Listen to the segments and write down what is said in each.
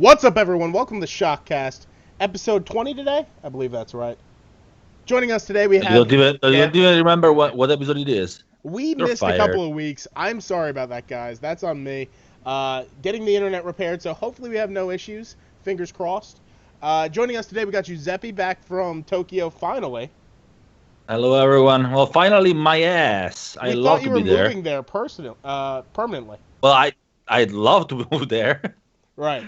What's up, everyone? Welcome to ShockCast, episode 20 today. I believe that's right. Joining us today, we have... You don't even remember what episode it is. We You're missed fired. a couple of weeks. I'm sorry about that, guys. That's on me. Getting the internet repaired, so hopefully we have no issues. Fingers crossed. Joining us today, we got Giuseppe back from Tokyo, finally. Hello, everyone. Well, finally, my ass. I love to be there. We thought you were moving there permanently. Well, I'd love to move there. Right.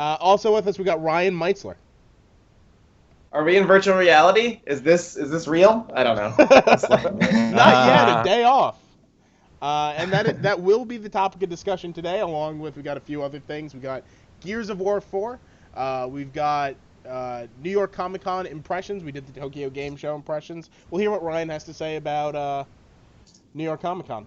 Also with us, we got Ryan Meitzler. Are we in virtual reality? Is this real? I don't know. Not yet. A day off. And that will be the topic of discussion today, along with we got a few other things. We got Gears of War 4. We've got New York Comic Con impressions. We did the Tokyo Game Show impressions. We'll hear what Ryan has to say about New York Comic Con.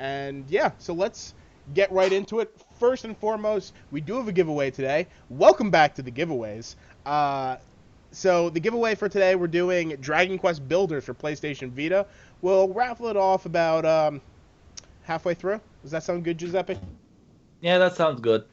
And yeah, so let's get right into it. First and foremost, we do have a giveaway today. Welcome back to the giveaways. So the giveaway for today, we're doing Dragon Quest Builders for PlayStation Vita. We'll raffle it off about halfway through. Does that sound good, Giuseppe? Yeah, that sounds good.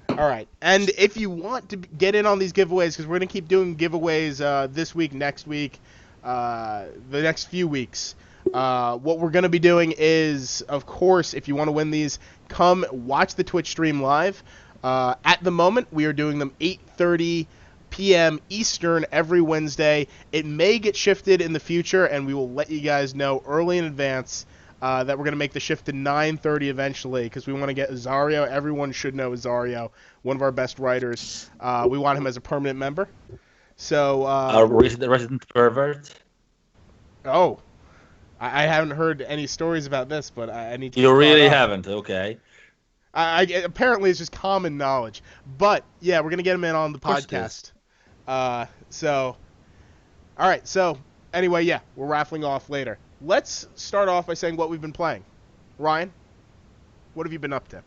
All right. And if you want to get in on these giveaways, because we're going to keep doing giveaways this week, next week, the next few weeks, what we're going to be doing is, of course, if you want to win these, come watch the Twitch stream live. At the moment, we are doing them 8:30 p.m. Eastern every Wednesday. It may get shifted in the future, and we will let you guys know early in advance that we're going to make the shift to 9:30 eventually, because we want to get Azario. Everyone should know Azario, one of our best writers. We want him as a permanent member. So A resident pervert. Oh, I haven't heard any stories about this, but I need to. You really haven't, okay. Apparently, it's just common knowledge. But, yeah, we're going to get him in on the podcast. All right, so, anyway, yeah, we're raffling off later. Let's start off by saying what we've been playing. Ryan, what have you been up to?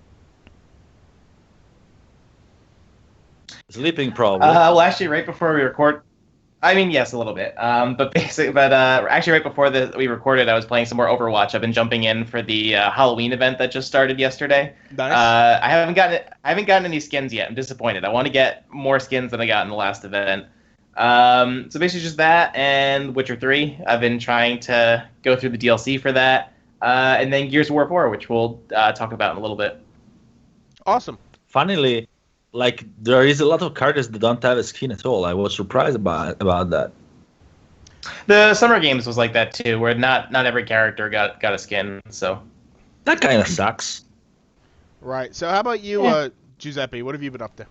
Sleeping, probably. Well, actually, right before we record... I mean, yes, a little bit. Actually, right before we recorded, I was playing some more Overwatch. I've been jumping in for the Halloween event that just started yesterday. Nice. I haven't gotten any skins yet. I'm disappointed. I want to get more skins than I got in the last event. So basically just that and Witcher 3. I've been trying to go through the DLC for that. And then Gears of War 4, which we'll talk about in a little bit. Awesome. Funnily, like, there is a lot of characters that don't have a skin at all. I was surprised about that. The summer games was like that too, where not every character got a skin. So That kind of sucks. Right. So how about you, Giuseppe? What have you been up to?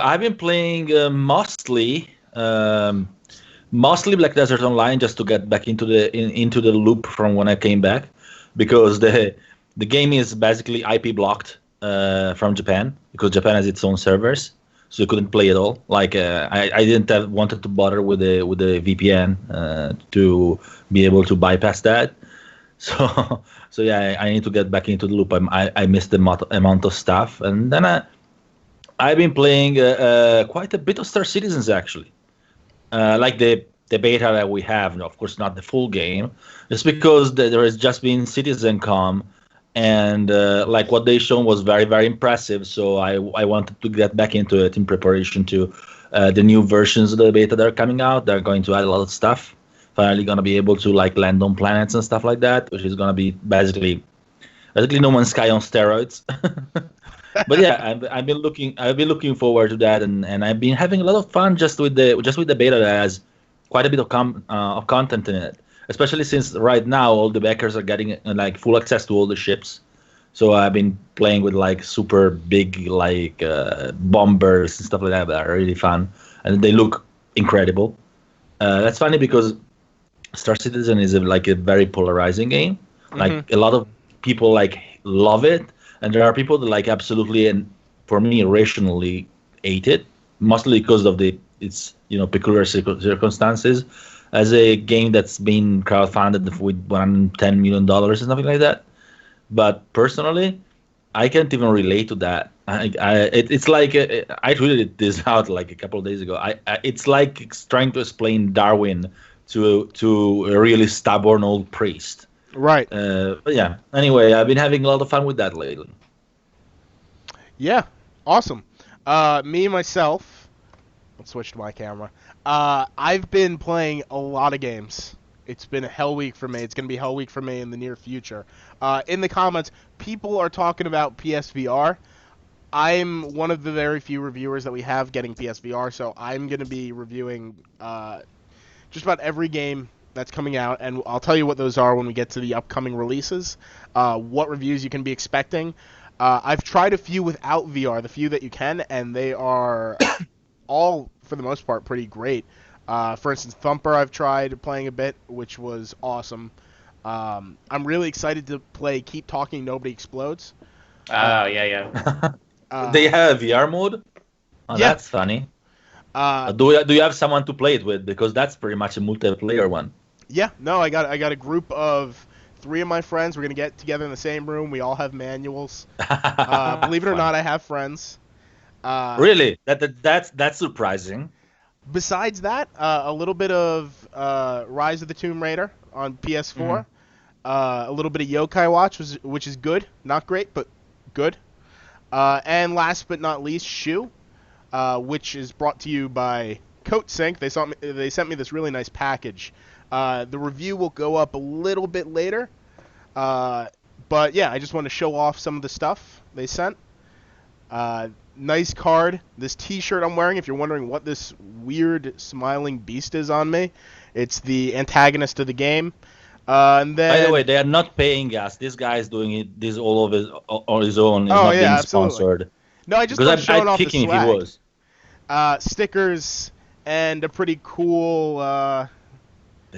I've been playing mostly Black Desert Online, just to get back into the loop from when I came back, because the game is basically IP blocked from Japan, because Japan has its own servers, so you couldn't play at all. Like I didn't wanted to bother with the VPN to be able to bypass that. So yeah, I need to get back into the loop. I missed the amount of stuff, and then I've been playing quite a bit of Star Citizens, actually. Like the beta that we have, of course not the full game, just because there has just been CitizenCom, and like what they shown was very, very impressive. So I wanted to get back into it in preparation to the new versions of the beta that are coming out. They're going to add a lot of stuff. Finally going to be able to like land on planets and stuff like that, which is going to be basically No Man's Sky on steroids. But yeah, I've been looking forward to that, and I've been having a lot of fun just with the beta that has quite a bit of content in it. Especially since right now all the backers are getting like full access to all the ships. So I've been playing with like super big like bombers and stuff like that are really fun, and they look incredible. That's funny because Star Citizen is like a very polarizing game. Like a lot of people like love it, and there are people that like absolutely, and for me irrationally hate it, mostly because of its peculiar circumstances. As a game that's been crowdfunded with $110 million or something like that. But personally, I can't even relate to that. It's like, I tweeted this out like a couple of days ago. It's like trying to explain Darwin to a really stubborn old priest. Right. But yeah, anyway, I've been having a lot of fun with that lately. Yeah, awesome. Me, myself, let's switch to my camera. I've been playing a lot of games. It's been a hell week for me. It's going to be a hell week for me in the near future. In the comments, people are talking about PSVR. I'm one of the very few reviewers that we have getting PSVR, so I'm going to be reviewing just about every game that's coming out, and I'll tell you what those are when we get to the upcoming releases, what reviews you can be expecting. I've tried a few without VR, the few that you can, and they are all, for the most part, pretty great. For instance, Thumper I've tried playing a bit, which was awesome. I'm really excited to play Keep Talking, Nobody Explodes. Yeah. They have a VR mode? Oh, Yeah. That's funny. Do you have someone to play it with? Because that's pretty much a multiplayer one. Yeah, no, I got a group of 3 of my friends. We're gonna get together in the same room. We all have manuals. Believe it or not, I have friends. Really? That's surprising. Besides that, a little bit of Rise of the Tomb Raider on PS4. A little bit of Yokai Watch, which is good, not great, but good. And last but not least, Shoe, which is brought to you by CoatSync. They sent me this really nice package. The review will go up a little bit later. But yeah, I just want to show off some of the stuff they sent. Nice card. This t-shirt I'm wearing, if you're wondering what this weird smiling beast is on me, it's the antagonist of the game. And then, by the way, they are not paying us. This guy is doing this all of on his own. He's Oh, not yeah, being absolutely. sponsored. No, I just Because love showing I'm off the thinking if he swag. was. Stickers and a pretty cool. The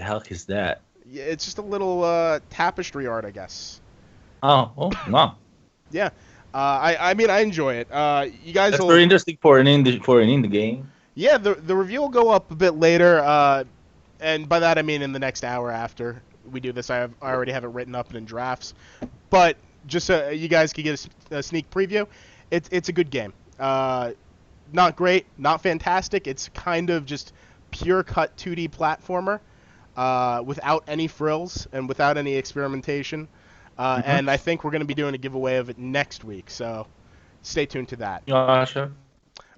hell is that? Yeah, it's just a little tapestry art, I guess. Oh no. Yeah. I mean, I enjoy it. You guys That's will. very interesting for an indie game. Yeah, the review will go up a bit later, and by that I mean in the next hour after we do this. I already have it written up and in drafts, but just so you guys can get a sneak preview, it's a good game. Not great, not fantastic. It's kind of just pure cut 2D platformer, without any frills and without any experimentation. And I think we're going to be doing a giveaway of it next week, so stay tuned to that. Sure.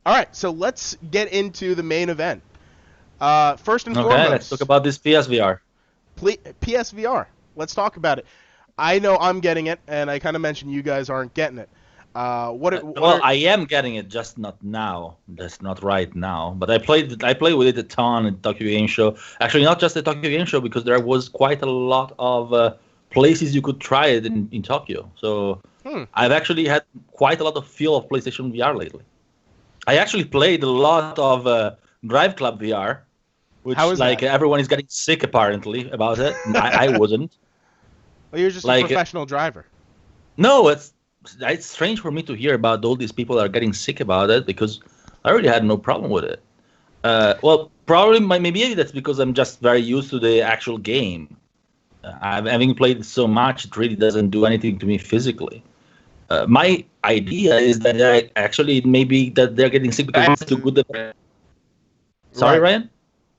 All right, so let's get into the main event. First and Okay, foremost, let's talk about this PSVR. PSVR. Let's talk about it. I know I'm getting it, and I kind of mentioned you guys aren't getting it. I am getting it, just not now. That's not right now. But I played with it a ton at Tokyo Game Show. Actually, not just at Tokyo Game Show, because there was quite a lot of places you could try it in Tokyo. So I've actually had quite a lot of feel of PlayStation VR lately. I actually played a lot of Drive Club VR, which everyone is getting sick apparently about it. I wasn't. Well, you're just a professional driver. No, it's strange for me to hear about all these people that are getting sick about it, because I really had no problem with it. Well, probably maybe that's because I'm just very used to the actual game. Having played it so much, it really doesn't do anything to me physically. My idea is that it may be that they're getting sick because it's too good. Sorry, Ryan?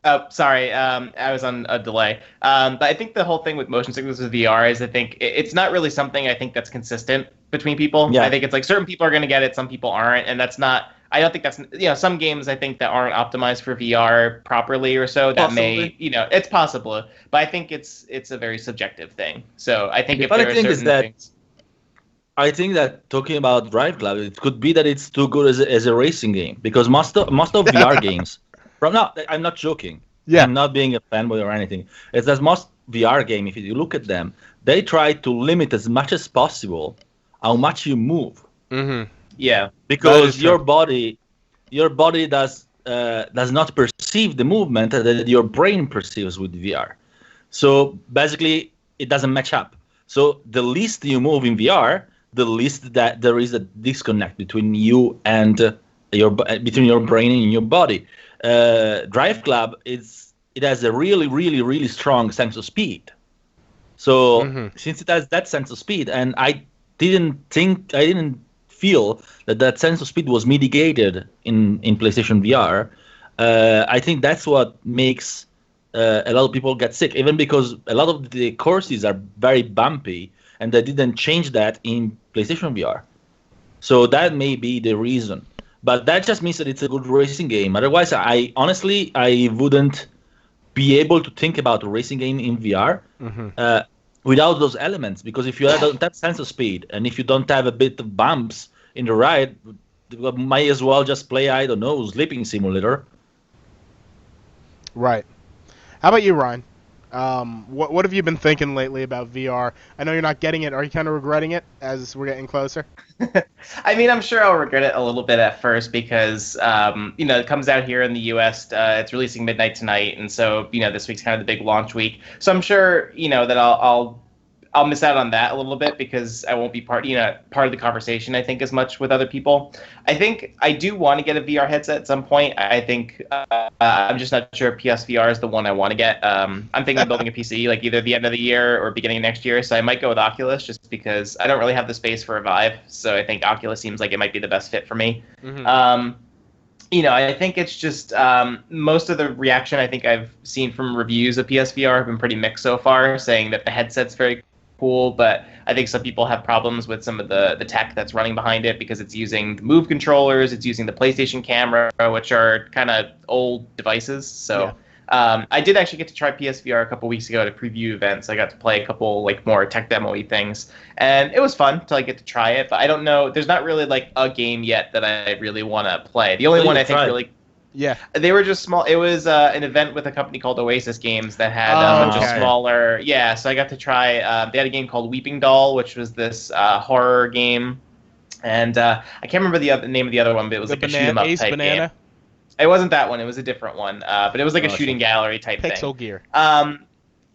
Oh, sorry. I was on a delay. But I think the whole thing with motion sickness with VR is I think it's not really something I think that's consistent between people. Yeah. I think it's like certain people are going to get it, some people aren't, and that's not. I don't think that's some games I think that aren't optimized for VR properly or so that Possibly. it's possible, but I think it's a very subjective thing. So I think if funny there are thing certain is that things. I think that talking about Drive Club, it could be that it's too good as a racing game, because most of VR games. I'm not joking. Yeah. I'm not being a fanboy or anything. It's that most VR game, if you look at them, they try to limit as much as possible how much you move. Mm-hmm. Yeah. Because your body does not perceive the movement that your brain perceives with VR. So basically, it doesn't match up. So the least you move in VR, the least that there is a disconnect between you and between your brain and your body. Drive Club it has a really, really, really strong sense of speed. So since it has that sense of speed, and I didn't feel that sense of speed was mitigated in PlayStation VR, I think that's what makes a lot of people get sick, even because a lot of the courses are very bumpy, and they didn't change that in PlayStation VR. So that may be the reason. But that just means that it's a good racing game. Otherwise, I honestly I wouldn't be able to think about a racing game in VR without those elements. Because if you don't have sense of speed and if you don't have a bit of bumps in the ride, might as well just play, I don't know, Sleeping Simulator. Right. How about you, Ryan? What have you been thinking lately about VR? I know you're not getting it. Are you kind of regretting it as we're getting closer? I mean, I'm sure I'll regret it a little bit at first because, it comes out here in the U.S. It's releasing midnight tonight, and so this week's kind of the big launch week. So I'm sure that I'll miss out on that a little bit because I won't be part of the conversation, I think, as much with other people. I think I do want to get a VR headset at some point. I think I'm just not sure PSVR is the one I want to get. I'm thinking of building a PC like either the end of the year or beginning of next year. So I might go with Oculus just because I don't really have the space for a Vive. So I think Oculus seems like it might be the best fit for me. I think it's just most of the reaction I think I've seen from reviews of PSVR have been pretty mixed so far, saying that the headset's very cool, but I think some people have problems with some of the tech that's running behind it because it's using the Move controllers, it's using the PlayStation camera, which are kind of old devices. So I did actually get to try PSVR a couple weeks ago at a preview event, so I got to play a couple more tech demo-y things, and it was fun to get to try it. But I don't know, there's not really a game yet that I really want to play. The only one I think really. Yeah. They were just small. It was an event with a company called Oasis Games that had a bunch of smaller. Yeah, so I got to try. They had a game called Weeping Doll, which was this horror game, and I can't remember the name of the other one, but it was a shoot 'em up type game. It wasn't that one. It was a different one, but it was a shooting gallery type thing. Pixel Gear.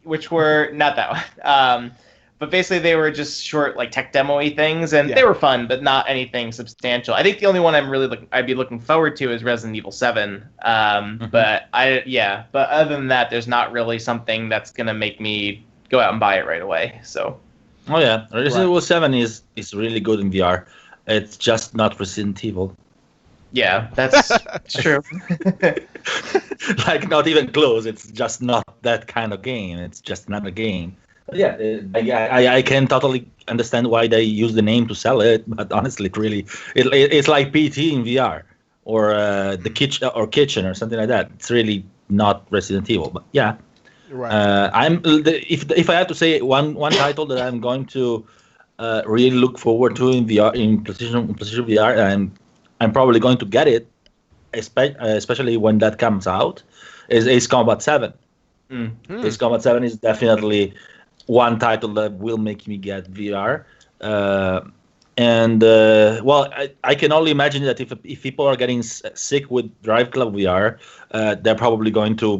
Which were not that one. But basically, they were just short, tech demo-y things, and they were fun, but not anything substantial. I think the only one I'd be looking forward to is Resident Evil 7. But other than that, there's not really something that's gonna make me go out and buy it right away. So. Oh yeah, Resident Evil 7 is really good in VR. It's just not Resident Evil. Yeah, that's true. Not even close. It's just not that kind of game. It's just not a game. Yeah, I can totally understand why they use the name to sell it, but honestly, it's like PT in VR or the kitchen or something like that. It's really not Resident Evil, but yeah. Right. If I have to say one title that I'm going to really look forward to in VR in PlayStation VR, I'm probably going to get it, especially when that comes out, is Ace Combat 7. Ace Combat 7 is definitely one title that will make me get VR. I can only imagine that if people are getting sick with Drive Club VR, they're probably going to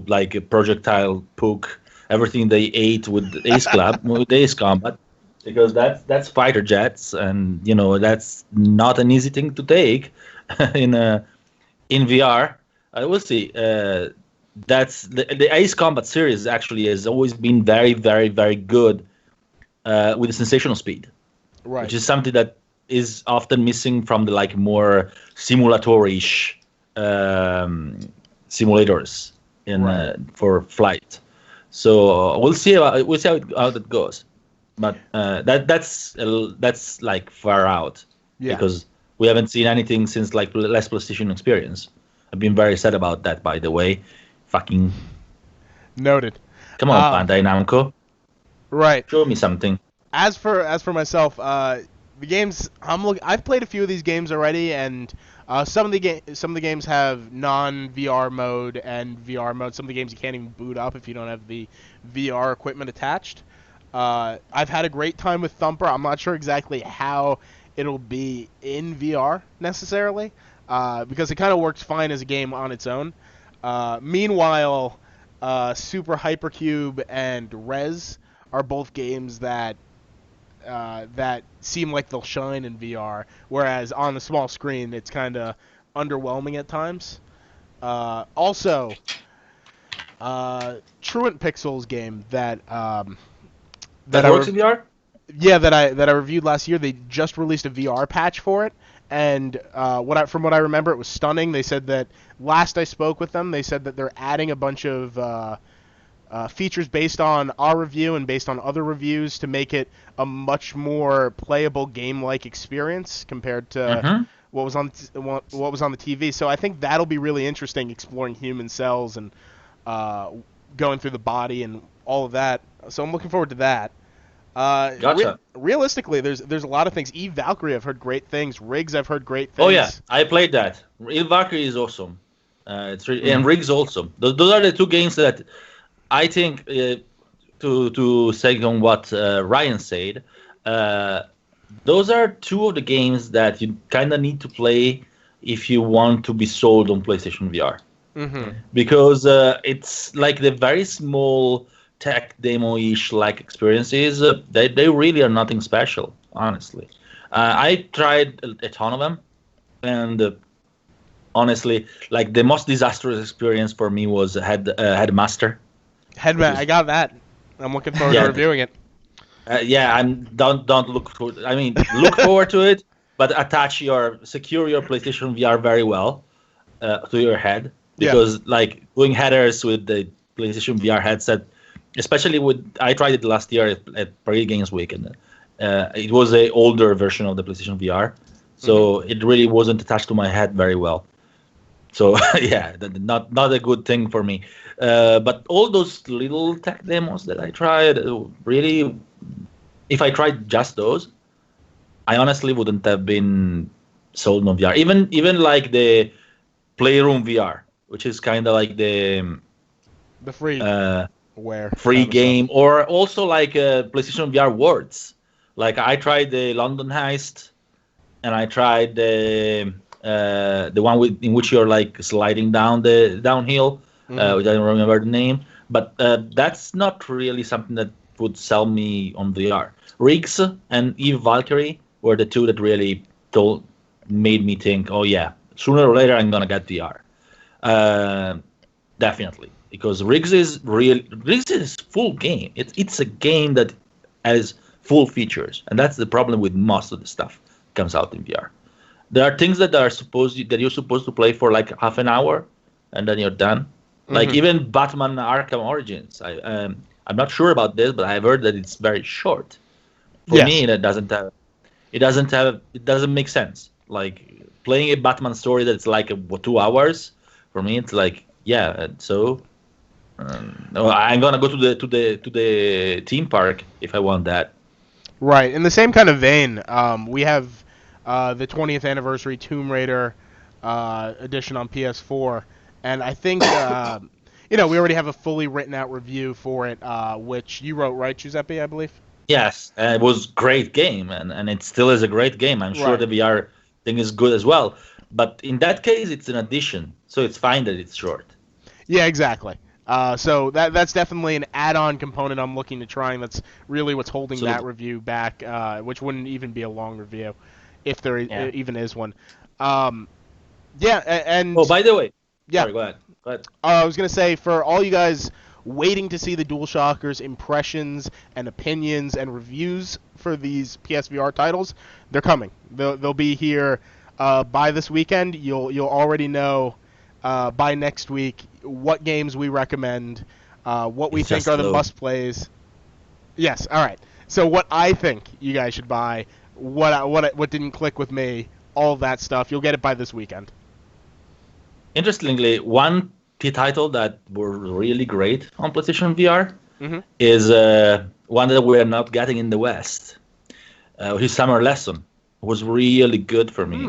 projectile poke everything they ate with Ace Club, with Ace Combat, because that's fighter jets, and that's not an easy thing to take in VR. We'll see. That's the Ace Combat series actually has always been very, very, very good with the sensational speed, right? Which is something that is often missing from the more simulator-ish simulators for flight. So we'll see how that goes, but that's far out because we haven't seen anything since last PlayStation experience. I've been very sad about that, by the way. Fucking noted. Come on, Bandai Namco. Right. Show me something. As for myself, the games I've played a few of these games already, and some of the games have non-VR mode and VR mode. Some of the games you can't even boot up if you don't have the VR equipment attached. I've had a great time with Thumper. I'm not sure exactly how it'll be in VR necessarily, because it kind of works fine as a game on its own. Meanwhile, Super Hypercube and Rez are both games that seem like they'll shine in VR, whereas on the small screen it's kind of underwhelming at times. Also, Truant Pixels game that works in VR. Yeah, that I reviewed last year. They just released a VR patch for it, and from what I remember, it was stunning. They said that last I spoke with them, they said that they're adding a bunch of features based on our review and based on other reviews to make it a much more playable game-like experience compared to what was on the TV. So I think that'll be really interesting, exploring human cells and going through the body and all of that. So I'm looking forward to that. Gotcha. Realistically, there's a lot of things. Eve Valkyrie, I've heard great things. Riggs, I've heard great things. Oh yeah, I played that. Eve Valkyrie is awesome. It's really, and Riggs also. Those are the two games that I think, to second what Ryan said, those are two of the games that you kind of need to play if you want to be sold on PlayStation VR. Mm-hmm. Because it's like the very small tech demo-ish like experiences. They really are nothing special, honestly. I tried a ton of them, and honestly, like the most disastrous experience for me was Headmaster. I got that. I'm looking forward to reviewing it. Don't look for. I mean, look forward to it, but secure your PlayStation VR very well to your head, because like doing headers with the PlayStation VR headset, especially I tried it last year at Paris Games Week, and it was an older version of the PlayStation VR, so it really wasn't attached to my head very well. So not a good thing for me. But all those little tech demos that I tried, really, if I tried just those, I honestly wouldn't have been sold on VR. Even like the Playroom VR, which is kind of like the free game, or also like PlayStation VR Worlds. Like I tried the London Heist, and I tried the one in which you're like sliding down the downhill. Which I don't remember the name, but that's not really something that would sell me on VR. Riggs and Eve Valkyrie were the two that really made me think, oh yeah, sooner or later I'm gonna get VR. Definitely, because Riggs is full game. It's a game that has full features, and that's the problem with most of the stuff that comes out in VR. There are things that you're supposed to play for like half an hour, and then you're done. Like even Batman Arkham Origins, I'm not sure about this, but I've heard that it's very short. For me, it doesn't make sense. Like playing a Batman story that's like 2 hours, for me it's like so I'm gonna go to the theme park if I want that. Right. In the same kind of vein, we have the 20th anniversary Tomb Raider edition on PS4. And I think, we already have a fully written out review for it, which you wrote, right, Giuseppe, I believe? Yes, it was a great game, and it still is a great game. I'm sure the VR thing is good as well. But in that case, it's an addition, so it's fine that it's short. Yeah, exactly. So that's definitely an add-on component I'm looking to trying. That's really what's holding that review back, which wouldn't even be a long review, if there even is one. And... Oh, by the way. Yeah. Sorry, go ahead. I was going to say, for all you guys waiting to see the DualShockers' impressions and opinions and reviews for these PSVR titles, they're coming. They'll be here by this weekend. You'll already know by next week what games we recommend, what we think are the must-plays. Yes, all right. So what I think you guys should buy, what didn't click with me, all that stuff, you'll get it by this weekend. Interestingly, one title that were really great on PlayStation VR is one that we're not getting in the West, which is Summer Lesson. It was really good for me.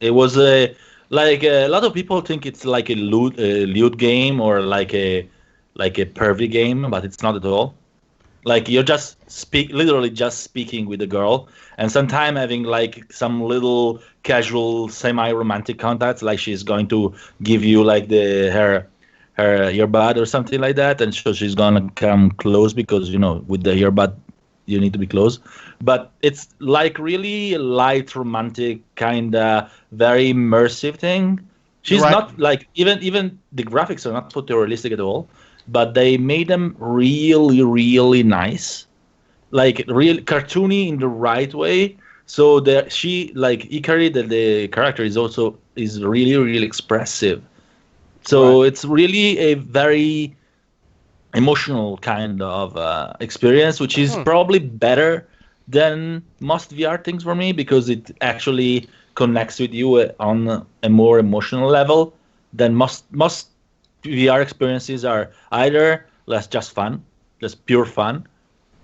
It was a lot of people think it's like a lewd game or like a pervy game, but it's not at all. Like you're literally just speaking with a girl, and sometimes having like some little casual, semi-romantic contacts. Like she's going to give you like her earbud or something like that, and so she's gonna come close because with the earbud you need to be close. But it's like really light, romantic, kinda very immersive thing. She's not like even the graphics are not photorealistic at all. But they made them really, really nice, like real cartoony in the right way. So Ikari, the character is really, really expressive. So it's really a very emotional kind of experience, which is probably better than most VR things for me, because it actually connects with you on a more emotional level, then most VR experiences are either less just fun, just pure fun,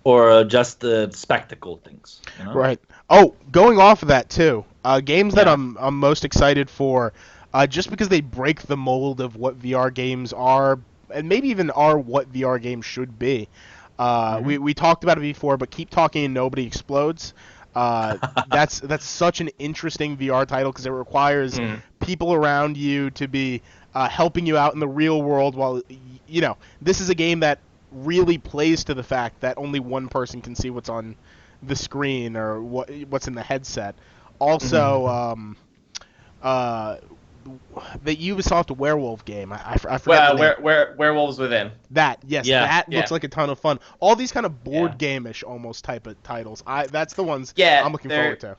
or just spectacle things. You know? Right. Oh, going off of that too. Games that Yeah. I'm most excited for, just because they break the mold of what VR games are, and maybe even are what VR games should be. We talked about it before, but Keep Talking and Nobody Explodes. That's such an interesting VR title because it requires people around you to be helping you out in the real world. While this is a game that really plays to the fact that only one person can see what's on the screen or what's in the headset. Also, the Ubisoft Werewolf game. I forget the name. Werewolves Within. That that looks like a ton of fun. All these kind of board Yeah. game-ish almost type of titles. That's the ones Yeah, I'm looking forward to.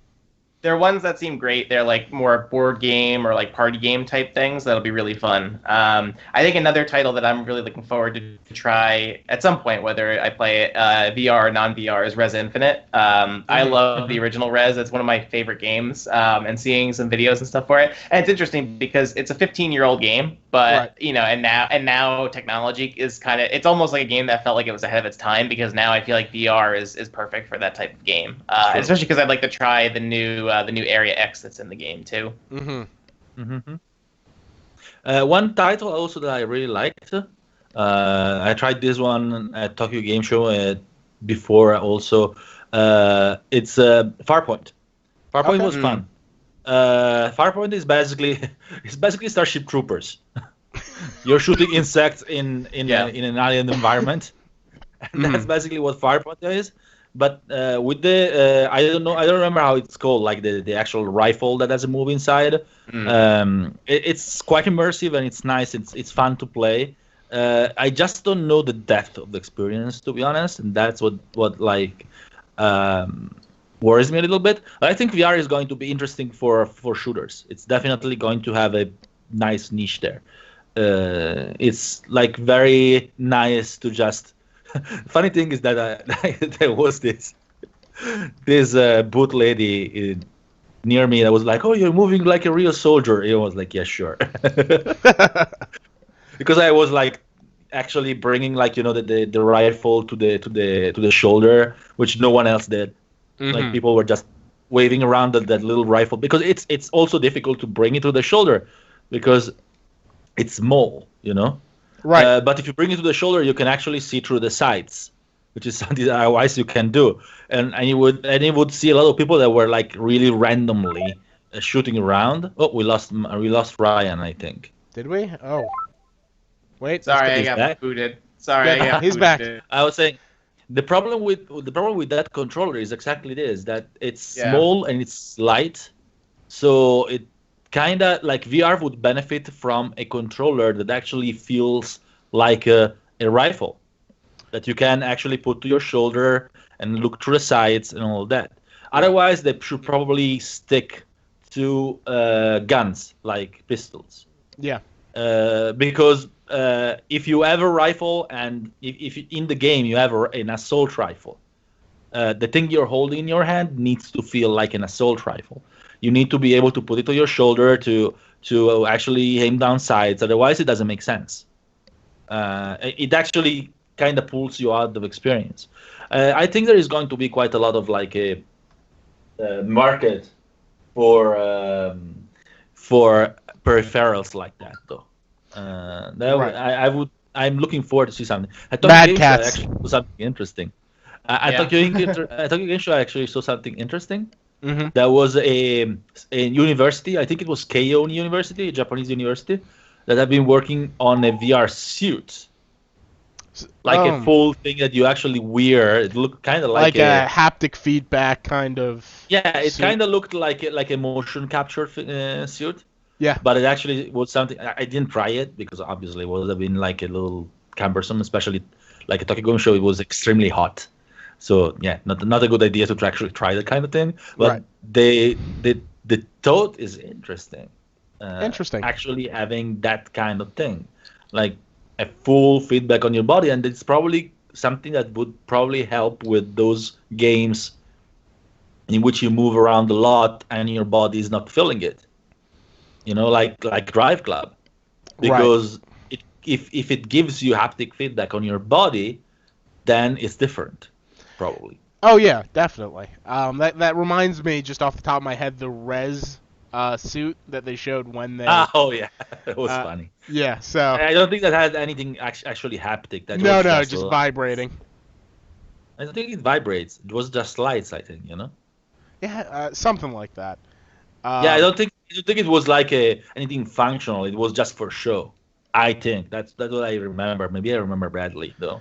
They're ones that seem great. They're like more board game or like party game type things. That'll be really fun. I think another title that I'm really looking forward to try at some point, whether I play it VR or non-VR, is Res Infinite. I love the original Res. It's one of my favorite games. And seeing some videos and stuff for it, and it's interesting because it's a 15-year-old game, but and now technology is kind of, it's almost like a game that felt like it was ahead of its time, because now I feel like VR is perfect for that type of game. Especially because I'd like to try the new Area X that's in the game too. One title also that I really liked. I tried this one at Tokyo Game Show before also. It's Farpoint. Farpoint was fun. Farpoint is basically Starship Troopers. You're shooting insects in an alien environment, and that's basically what Farpoint is. But with the I don't remember how it's called, like the actual rifle that has a move inside. It's quite immersive and it's nice. It's fun to play. I just don't know the depth of the experience, to be honest, and that's what worries me a little bit. I think VR is going to be interesting for shooters. It's definitely going to have a nice niche there. It's like very nice to just. Funny thing is that there was this boot lady near me that was like, "Oh, you're moving like a real soldier." I was like, "Yeah, sure," because I was like actually bringing like the rifle to the shoulder, which no one else did. Like people were just waving around that little rifle, because it's also difficult to bring it to the shoulder because it's small, Right. But if you bring it to the shoulder, you can actually see through the sights, which is something that otherwise you can do. And you would see a lot of people that were like really randomly shooting around. Oh, we lost Ryan, I think. Did we? Oh, wait. Sorry, I got back. booted. Sorry, I got He's booted. back. I was saying the problem with that controller is exactly this: that it's small and it's light, so it kind of like VR would benefit from a controller that actually feels like a rifle that you can actually put to your shoulder and look through the sights and all that. Otherwise, they should probably stick to guns like pistols. Yeah. Because if you have a rifle and if in the game you have an assault rifle, the thing you're holding in your hand needs to feel like an assault rifle. You need to be able to put it to your shoulder to actually aim down sights. Otherwise, it doesn't make sense. It actually kind of pulls you out of experience. I think there is going to be quite a lot of like a market for peripherals like that, though. Right. I'm looking forward to see something. I thought Mad Game Show Cats. actually saw something interesting. I thought Game Show actually saw something interesting. There was a university, I think it was Keio University, a Japanese university, that have been working on a VR suit. Like a full thing that you actually wear. It looked kind of like a haptic feedback kind of. Yeah, it kind of looked like a motion capture suit. Yeah. But it actually was something. I didn't try it because obviously it would have been like a little cumbersome, especially like a Tokyo Game Show. It was extremely hot. So yeah, not a good idea to actually try that kind of thing. But the thought is interesting. Interesting. Actually having that kind of thing, like a full feedback on your body, and it's probably something that would probably help with those games in which you move around a lot and your body is not feeling it. Like Drive Club, Right. because if it gives you haptic feedback on your body, then it's different, probably. Oh yeah, definitely. That reminds me, just off the top of my head, the Res suit that they showed when they. Oh yeah, it was Uh, funny. yeah. So. I don't think that had anything actually haptic. That No, was no, just just vibrating. I don't think it vibrates. It was just lights, I think. Yeah, something like that. Yeah, I don't think it was like anything functional. It was just for show. I think that's what I remember. Maybe I remember badly though.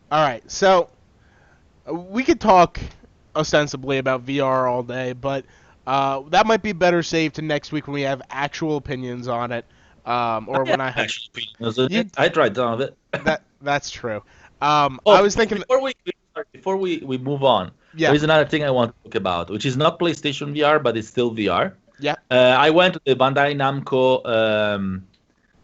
All right, so we could talk ostensibly about VR all day, but that might be better saved to next week when we have actual opinions on it, or Yeah, when I have. actually, You, I tried some of it. that's true. Oh, I was thinking. before we move on, there Yeah, is another thing I want to talk about, which is not PlayStation VR, but it's still VR. yeah, I went to the Bandai Namco.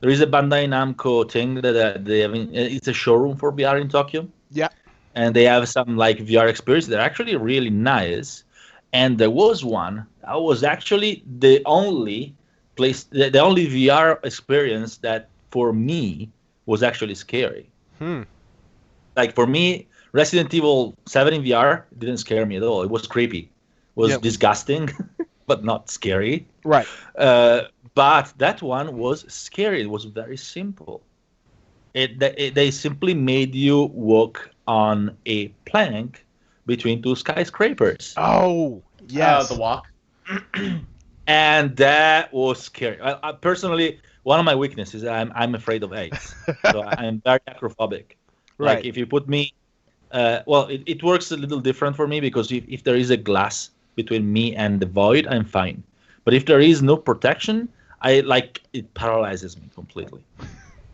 There is a Bandai Namco thing that they have. It's a showroom for VR in Tokyo, yeah. and they have some like VR experience. They're actually really nice. And there was one that was actually the only VR experience that for me was actually scary. Hmm. Like for me, Resident Evil 7 in VR didn't scare me at all. It was creepy, it was Yep. disgusting, but not scary. Right. But that one was scary. It was very simple. They simply made you walk on a plank between two skyscrapers, Oh, yes. The walk. and that was scary. Personally, one of my weaknesses, I'm afraid of heights, so I'm very acrophobic. Like Right. if you put me, well, it works a little different for me because if there is a glass between me and the void, I'm fine. But if there is no protection, it paralyzes me completely.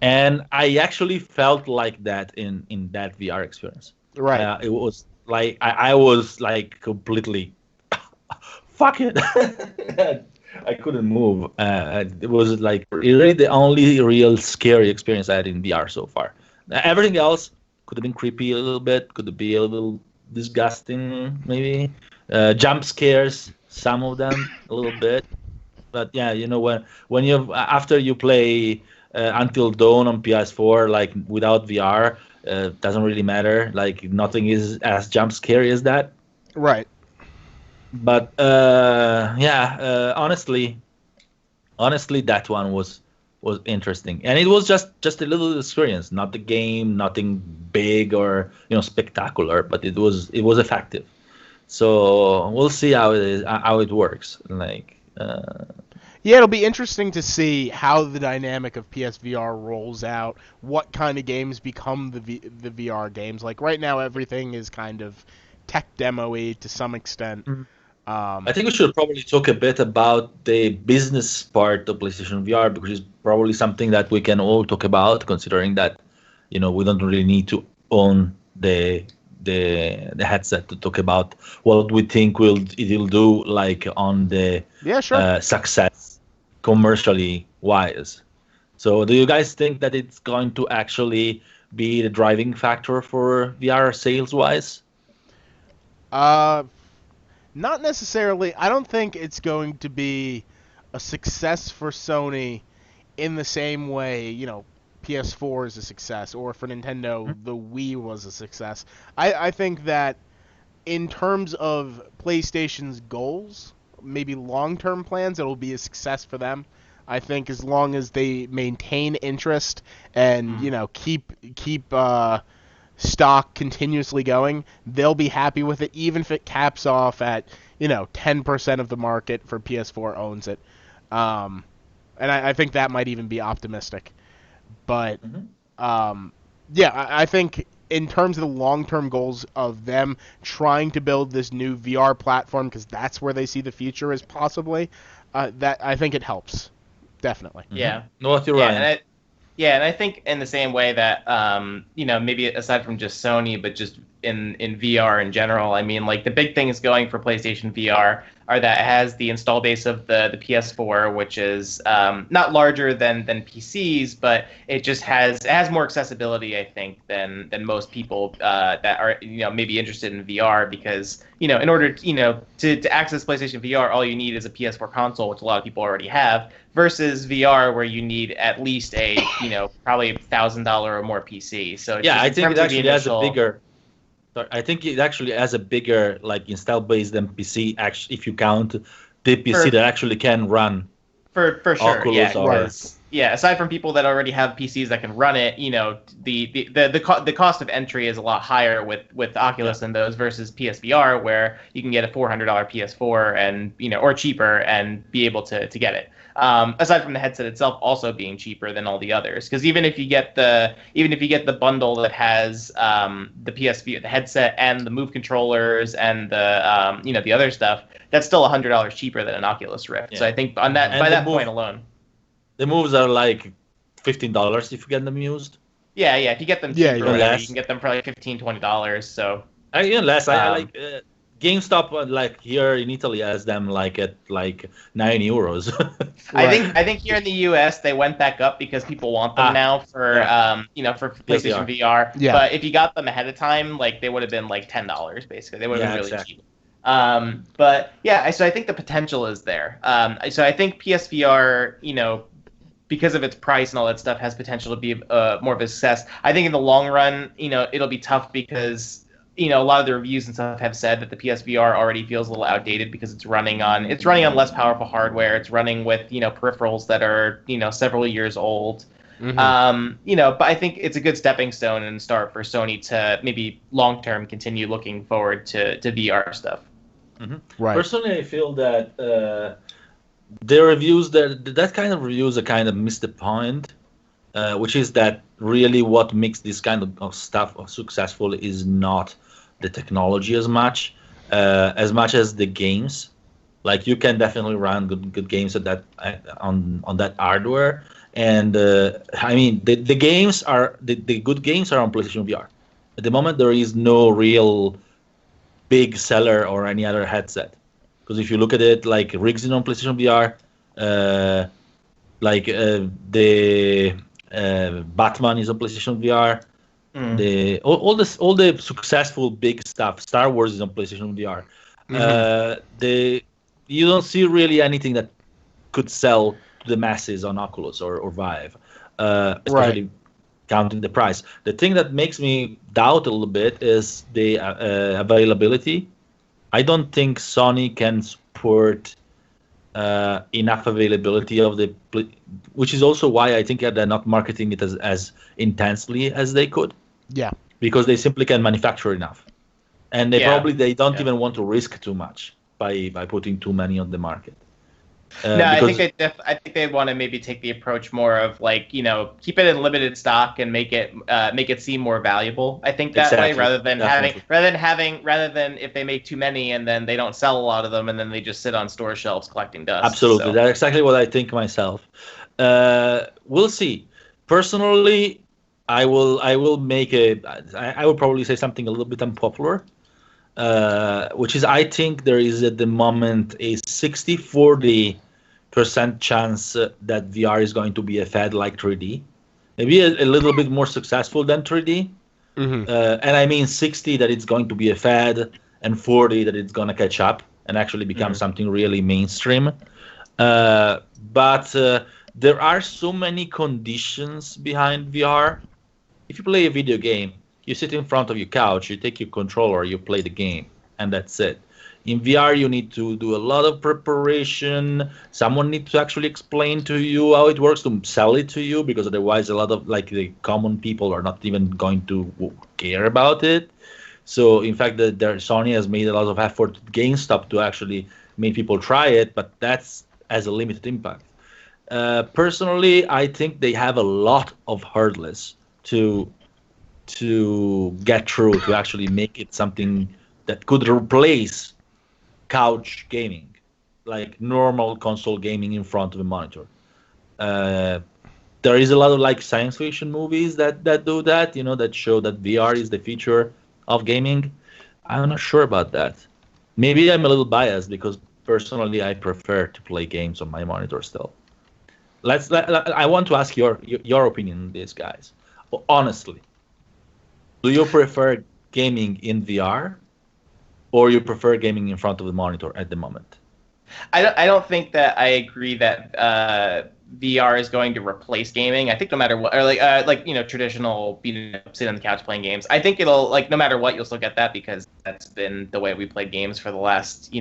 And I actually felt like that in that VR experience. Right. It was like I was like completely fuck it. I couldn't move. It was like really the only real scary experience I had in VR so far. Everything else could have been creepy a little bit, could be a little disgusting, maybe. Jump scares, some of them a little bit. But yeah, when you after you play Until Dawn on PS4, like without VR, doesn't really matter. Like nothing is as jump scary as that. Right. But yeah, honestly, that one was interesting, and it was just a little experience, not the game, nothing big or spectacular, but it was effective. So we'll see how it is, how it works. Like, Yeah, it'll be interesting to see how the dynamic of PSVR rolls out. What kind of games become the VR games? Like right now, everything is kind of tech demo-y to some extent. I think we should probably talk a bit about the business part of PlayStation VR because it's probably something that we can all talk about, considering that we don't really need to own the headset to talk about what we think it'll do, like on the Yeah, sure. success commercially wise. So, do you guys think that it's going to actually be the driving factor for VR sales wise? Uh, Not necessarily. I don't think it's going to be a success for Sony in the same way, PS4 is a success, or for Nintendo, the Wii was a success. I think that in terms of PlayStation's goals, maybe long-term plans, it'll be a success for them. I think as long as they maintain interest and keep stock continuously going, they'll be happy with it, even if it caps off at 10% of the market for PS4 owns it. And I think that might even be optimistic. But yeah, I think in terms of the long-term goals of them trying to build this new VR platform, because that's where they see the future as possibly, that I think it helps, definitely. Yeah. No, what you're Yeah, right. and I think in the same way that maybe aside from just Sony, but just in VR in general. I mean, like the big things going for PlayStation VR are that it has the install base of the PS4, which is not larger than PCs, but it has more accessibility, I think, than most people that are maybe interested in VR, because in order to access PlayStation VR, all you need is a PS4 console, which a lot of people already have, versus VR where you need at least a probably $1,000 or more PC. So it's Yeah, just I in think it terms of the actually has a initial- bigger. Sorry, I think it actually has a bigger like install base than PC. Actually, if you count the PC For- that actually can run For sure, Oculus yeah. or- Aside from people that already have PCs that can run it, the cost of entry is a lot higher with Oculus and those versus PSVR, where you can get a $400 PS4 and or cheaper and be able to get it. Aside from the headset itself also being cheaper than all the others, because even if you get the bundle that has the PSV, the headset and the Move controllers and the the other stuff, that's still $100 cheaper than an Oculus Rift. Yeah. So I think on that And by the that Move- point alone. The moves are like $15 if you get them used. Yeah, if you get them cheap Yeah, or even whatever, less. you can get them for like $15-$20. So Even less. I Um, like GameStop. Like here in Italy, has them like at like €9. I think here in the U.S. they went back up because people want them now for for PlayStation VR. Yeah. But if you got them ahead of time, like they would have been like $10 basically. They would have been really exactly. cheap. But yeah, so I think the potential is there. So I think PSVR, because of its price and all that stuff, has potential to be more of a success. I think in the long run, it'll be tough because a lot of the reviews and stuff have said that the PSVR already feels a little outdated because it's running on less powerful hardware. It's running with peripherals that are several years old. But I think it's a good stepping stone and start for Sony to maybe long term continue looking forward to VR stuff. Right. Personally, I feel that the reviews that kind of reviews are kind of missed the point, which is that really what makes this kind of stuff successful is not the technology as much as the games. Like you can definitely run good games at that on that hardware, and I mean the games are the good games are on PlayStation VR. At the moment, there is no real big seller or any other headset. Because if you look at it, like rigs on PlayStation VR, the Batman is on PlayStation VR. All the successful big stuff, Star Wars is on PlayStation VR. You don't see really anything that could sell to the masses on Oculus or Vive, especially counting the price. The thing that makes me doubt a little bit is the availability. I don't think Sony can support enough availability of the, which is also why I think they're not marketing it as intensely as they could. Yeah. Because they simply can manufacture enough, and they don't even want to risk too much by putting too many on the market. I think they want to maybe take the approach more of like keep it in limited stock and make it seem more valuable. I think that way rather than if they make too many and then they don't sell a lot of them and then they just sit on store shelves collecting dust. Absolutely, So. that's exactly what I think myself. We'll see. Personally, I will probably say something a little bit unpopular. Which is, I think there is at the moment a 60-40% chance that VR is going to be a fad like 3D, maybe a little bit more successful than 3D. And I mean 60 that it's going to be a fad, and 40 that it's going to catch up and actually become something really mainstream. But there are so many conditions behind VR. If you play a video game, you sit in front of your couch, you take your controller, you play the game, and that's it. In VR, you need to do a lot of preparation. Someone needs to actually explain to you how it works, to sell it to you, because otherwise a lot of like the common people are not even going to care about it. So in fact, Sony has made a lot of effort at GameStop to actually make people try it, but that's as a limited impact. Personally, I think they have a lot of hurdles to get through to actually make it something that could replace couch gaming, like normal console gaming in front of a monitor. There is a lot of like science fiction movies that do that, that show that VR is the future of gaming. I'm not sure about that. Maybe I'm a little biased because personally I prefer to play games on my monitor still. I want to ask your opinion on this, guys. Honestly, do you prefer gaming in VR or you prefer gaming in front of the monitor at the moment? I don't think that I agree that VR is going to replace gaming. I think no matter what, or traditional sit on the couch playing games. I think it'll no matter what, you'll still get that because that's been the way we played games for the last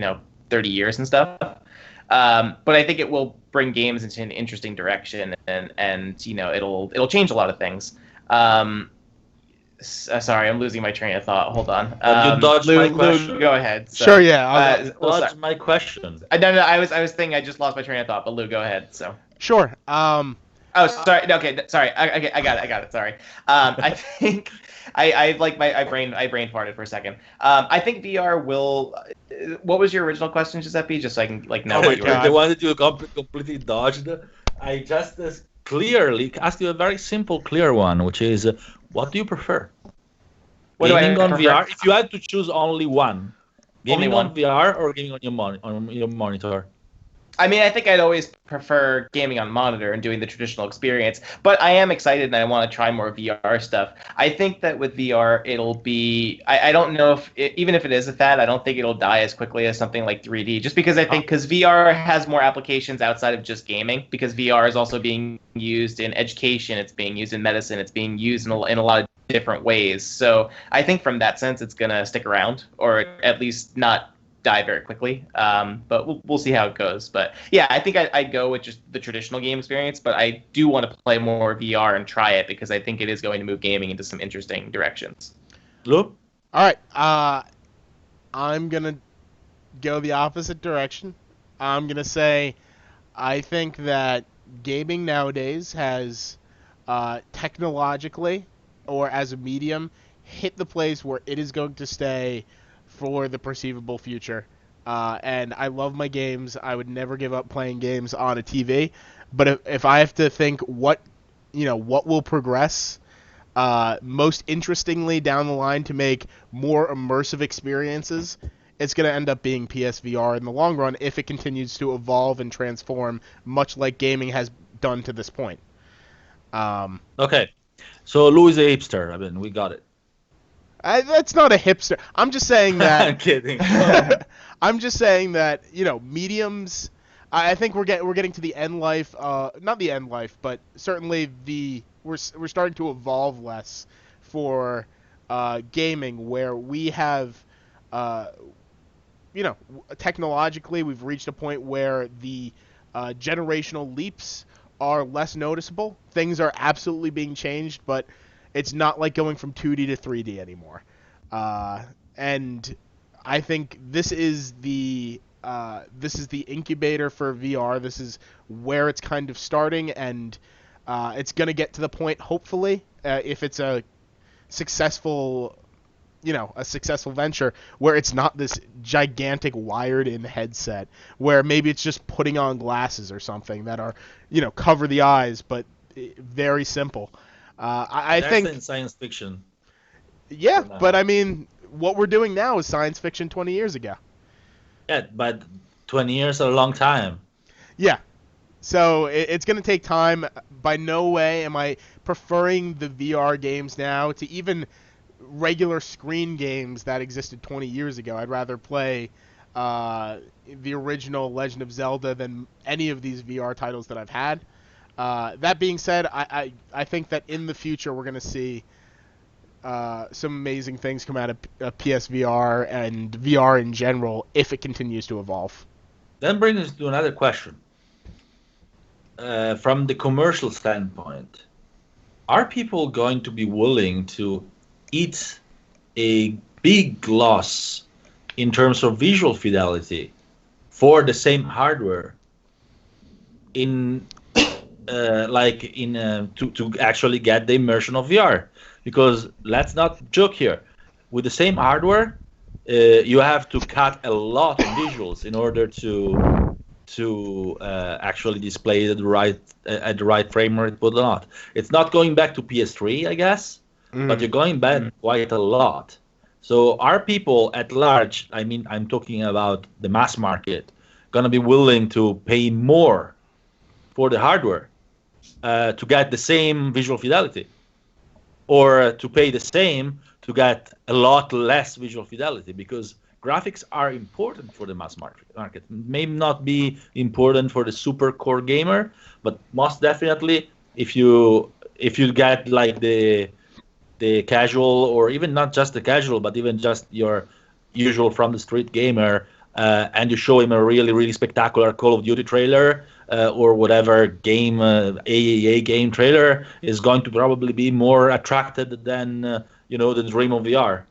30 years and stuff. But I think it will bring games into an interesting direction, and it'll change a lot of things. Sorry, I'm losing my train of thought. Hold on. You dodged my question. Lou, go ahead. So, sure, yeah. Dodged my question. No, I was thinking I just lost my train of thought, but Lou, go ahead. So. Sure. Oh, sorry. Okay, sorry. I got it. Sorry. I think I brain farted for a second. I think VR will. What was your original question, Giuseppe? Just so I can know what you were. The one that you completely dodged. I just clearly asked you a very simple, clear one, which is, what do you prefer? Gaming on VR? If you had to choose only one, gaming on VR or gaming on your monitor? I mean, I think I'd always prefer gaming on monitor and doing the traditional experience, but I am excited and I want to try more VR stuff. I think that with VR, it'll be, I don't know if, even if it is a fad, I don't think it'll die as quickly as something like 3D, just because because VR has more applications outside of just gaming, because VR is also being used in education, it's being used in medicine, it's being used in a lot of different ways. So I think from that sense, it's going to stick around, or at least not die very quickly, but we'll see how it goes. But yeah, I think I'd go with just the traditional game experience, but I do want to play more VR and try it because I think it is going to move gaming into some interesting directions. Lou? All right, I'm gonna go the opposite direction. I'm gonna say I think that gaming nowadays has technologically or as a medium hit the place where it is going to stay for the perceivable future. And I love my games. I would never give up playing games on a TV. But if I have to think what will progress most interestingly down the line to make more immersive experiences, it's going to end up being PSVR in the long run if it continues to evolve and transform, much like gaming has done to this point. Okay. So Lou is a hipster. I mean, we got it. That's not a hipster. I'm just saying that. I'm kidding. I'm just saying that mediums. I think we're getting to the end life. Not the end life, but certainly we're starting to evolve less for gaming, where we have technologically we've reached a point where the generational leaps are less noticeable. Things are absolutely being changed, but it's not like going from 2D to 3D anymore. And I think this is the incubator for VR. This is where it's kind of starting, and it's going to get to the point, hopefully, if it's a successful venture, where it's not this gigantic wired-in headset, where maybe it's just putting on glasses or something that are, cover the eyes, but very simple. I think in science fiction. Yeah, but I mean, what we're doing now is science fiction 20 years ago. Yeah, but 20 years is a long time. Yeah. So it's going to take time. By no way am I preferring the VR games now to even regular screen games that existed 20 years ago. I'd rather play the original Legend of Zelda than any of these VR titles that I've had. That being said, I think that in the future we're going to see some amazing things come out of PSVR and VR in general if it continues to evolve. That brings us to another question. From the commercial standpoint, are people going to be willing to eat a big loss in terms of visual fidelity for the same hardware to actually get the immersion of VR? Because let's not joke here. With the same hardware, you have to cut a lot of visuals in order to actually display it at the right frame rate, but not. It's not going back to PS3, I guess, but you're going back quite a lot. So are people at large, I mean, I'm talking about the mass market, gonna be willing to pay more for the hardware to get the same visual fidelity, or to pay the same to get a lot less visual fidelity? Because graphics are important for the mass market. May not be important for the super core gamer, but most definitely if you get like the casual, or even not just the casual, but even just your usual from the street gamer, and you show him a really, really spectacular Call of Duty trailer, or whatever game, AAA game trailer, is going to probably be more attracted than the dream of VR.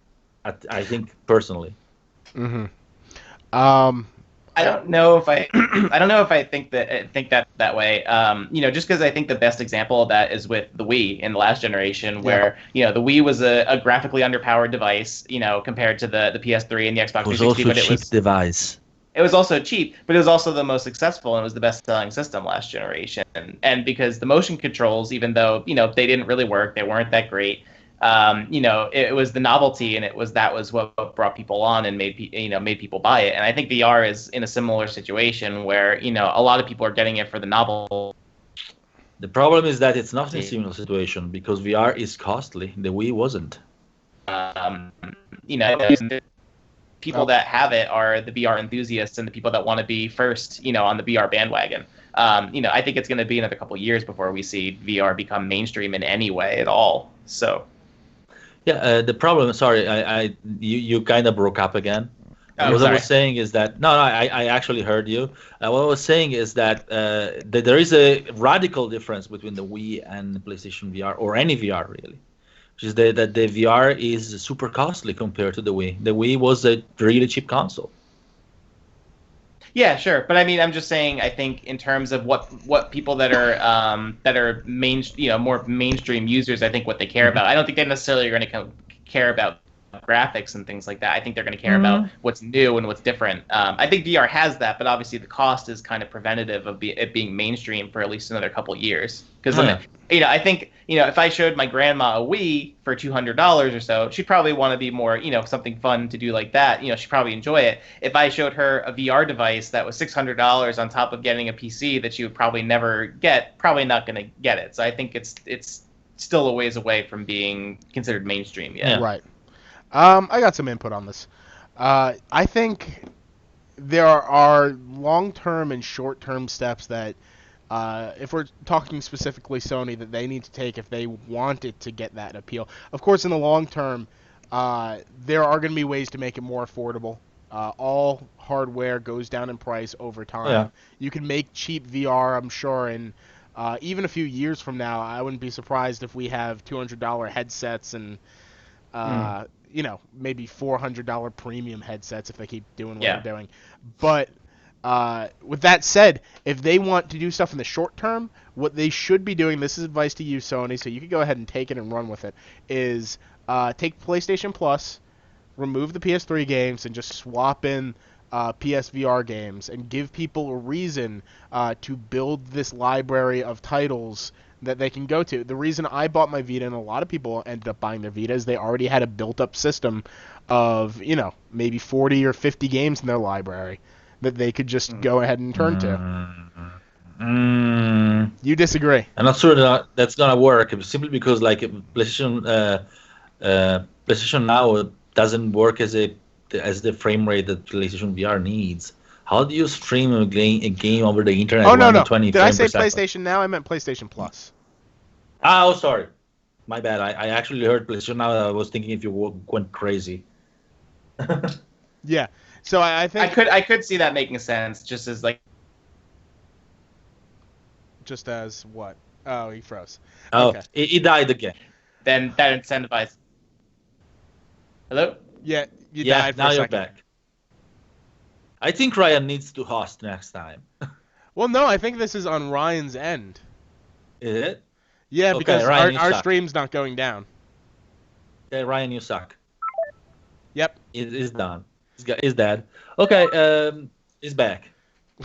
I think personally. Mm-hmm. Um, I don't know if I, I don't know if I think that way. Just because I think the best example of that is with the Wii in the last generation, where the Wii was a graphically underpowered device, compared to the PS3 and the Xbox It was 360. also a But cheap device. it was also cheap, but it was also the most successful, and it was the best-selling system last generation. And because the motion controls, even though they didn't really work, they weren't that great. It was the novelty, and that was what brought people on and made people buy it. And I think VR is in a similar situation where a lot of people are getting it for the novelty. The problem is that it's not in a similar situation because VR is costly. The Wii wasn't. Um, People that have it are the VR enthusiasts and the people that want to be first, on the VR bandwagon. I think it's going to be another couple of years before we see VR become mainstream in any way at all. So. Yeah, the problem. Sorry, you kind of broke up again. What I was saying is that I actually heard you. What I was saying is that there is a radical difference between the Wii and PlayStation VR, or any VR really, which is that the VR is super costly compared to the Wii. The Wii was a really cheap console. Yeah, sure, but I mean, I'm just saying. I think in terms of what people that are more mainstream users, I think what they care about. I don't think they necessarily are going to care about graphics and things like that. I think they're going to care about what's new and what's different. I think VR has that, but obviously the cost is kind of preventative of it being mainstream for at least another couple of years. Because I think if I showed my grandma a Wii for $200 or so, she'd probably want to be more something fun to do like that. She'd probably enjoy it. If I showed her a VR device that was $600 on top of getting a PC that she would probably never get, probably not going to get it. So I think it's still a ways away from being considered mainstream yet. Yeah. Right. I got some input on this. I think there are long-term and short-term steps that, if we're talking specifically Sony, that they need to take if they want it to get that appeal. Of course, in the long term, there are going to be ways to make it more affordable. All hardware goes down in price over time. Yeah. You can make cheap VR, I'm sure, and even a few years from now, I wouldn't be surprised if we have $200 headsets and maybe $400 premium headsets if they keep doing what they're doing. But with that said, if they want to do stuff in the short term, what they should be doing, this is advice to you, Sony, so you can go ahead and take it and run with it, is take PlayStation Plus, remove the PS3 games, and just swap in PSVR games and give people a reason to build this library of titles that they can go to. The reason I bought my Vita, and a lot of people ended up buying their Vita, is they already had a built-up system of, maybe 40 or 50 games in their library that they could just go ahead and turn to. You disagree? I'm not sure that's gonna work, simply because PlayStation Now doesn't work as the frame rate that PlayStation VR needs. How do you stream a game over the internet? Oh, no. 20 Did I say frames per second? PlayStation Now? I meant PlayStation Plus. Oh, sorry. My bad. I actually heard PlayStation Now. I was thinking if you went crazy. Yeah. So I think I could see that making sense, just as Just as what? Oh, he froze. Oh, Okay. he died again. Then that incentivizes. Hello? Yeah, you Yeah, died for now a you're second. back. I think Ryan needs to host next time. Well, no, I think this is on Ryan's end. Is it? Yeah, Okay, because Ryan, you our suck. stream's not going down. Okay, Ryan, you suck. Yep. It's done. He's dead. Okay, he's back.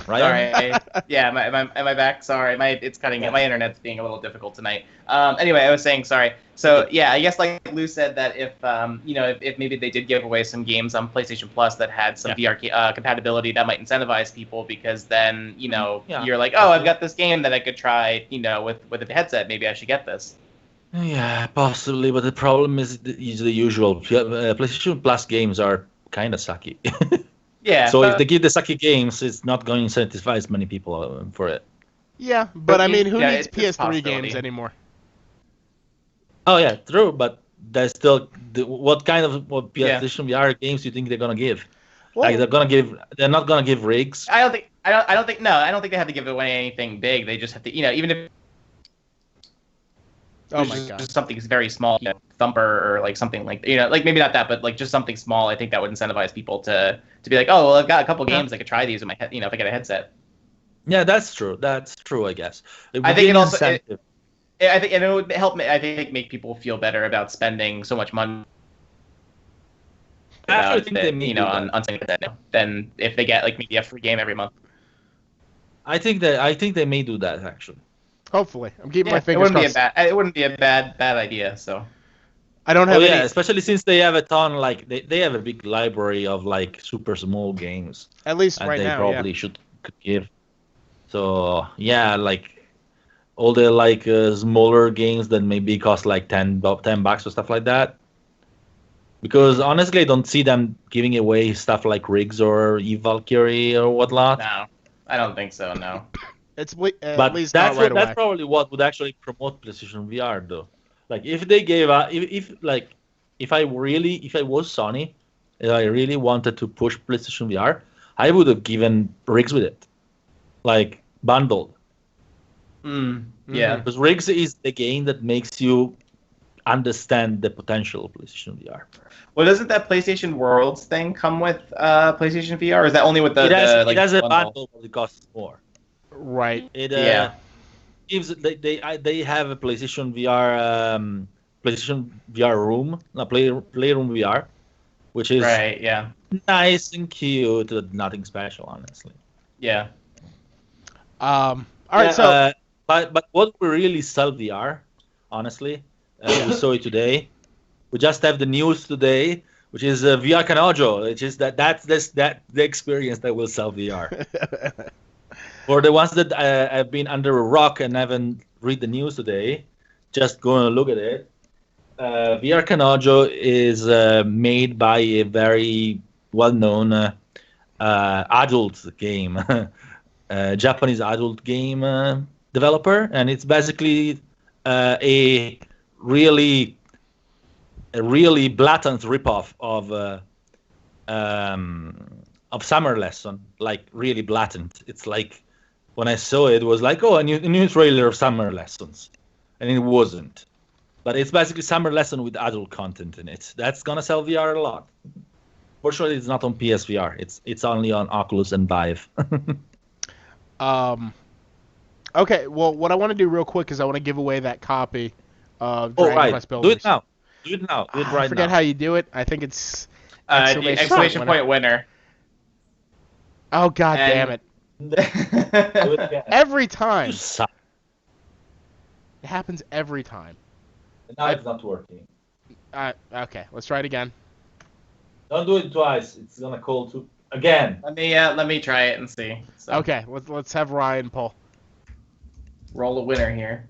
Ryan? Sorry. Yeah, am I back? Sorry, it's cutting. My internet's being a little difficult tonight. Anyway, I was saying sorry. So yeah, I guess like Lou said that if if maybe they did give away some games on PlayStation Plus that had some VR compatibility, that might incentivize people because then you're like, oh, I've got this game that I could try with a headset. Maybe I should get this. Yeah, possibly, but the problem is the usual. PlayStation Plus games are kind of sucky. Yeah. So if they give the sucky games, it's not going to incentivize many people for it. Yeah, but I mean, who yeah, needs PS3 games anymore? Oh yeah, true, but there's still what PlayStation VR games do you think they're gonna give? Well, Like they're not gonna give rigs. I don't think they have to give away anything big. They just have to, even if oh my god, just something very small, Thumper or like something like like maybe not that, but like just something small. I think that would incentivize people to be like, oh well, I've got a couple games I could try these with my head, if I get a headset. Yeah, that's true. That's true, I guess. I think it also. I think it would help. I think make people feel better about spending so much money. I think they may on something like that than if they get like maybe a free game every month. I think they may do that actually. Hopefully, I'm keeping my fingers crossed. It wouldn't be a bad idea. So I don't have any. Especially since they have a ton, like they have a big library of like super small games. At least right they now, probably could give. So yeah, like all the like smaller games that maybe cost like $10 or stuff like that. Because honestly, I don't see them giving away stuff like rigs or Valkyrie or whatnot. No, I don't think so. No. But at least that's probably what would actually promote PlayStation VR, though. Like if they gave if I was Sony, and I really wanted to push PlayStation VR, I would have given rigs with it, like bundled. Yeah, because rigs is the game that makes you understand the potential of PlayStation VR. Well, doesn't that PlayStation Worlds thing come with PlayStation VR? Or is that only with it has a bundle, but it costs more. Right. It gives they have a PlayStation VR room, Playroom VR, which is nice and cute, but nothing special, honestly. Yeah. All right. So, but what will really sell VR, honestly, we saw it today. We just have the news today, which is VR Canojo, which is that's the experience that will sell VR. For the ones that have been under a rock and haven't read the news today, just go and look at it. VR Canojo is made by a very well-known adult game, Japanese adult game developer, and it's basically a really blatant ripoff of Summer Lesson, like really blatant. It's like when I saw it, it was like, oh, a new trailer of Summer Lessons, and it wasn't. But it's basically Summer Lesson with adult content in it. That's gonna sell VR a lot. Fortunately, it's not on PSVR. It's only on Oculus and Vive. Okay. Well, what I want to do real quick is I want to give away that copy of Dragon Quest Builders. Do it now. Do it now. Do it right now. I forget how you do it. I think it's exclamation point winner. Oh god damn it! Every time. You suck. It happens every time. And now it's not working. Okay, let's try it again. Don't do it twice. It's gonna call to again. Let me try it and see. So. Okay, let's have Ryan pull. Roll a winner here.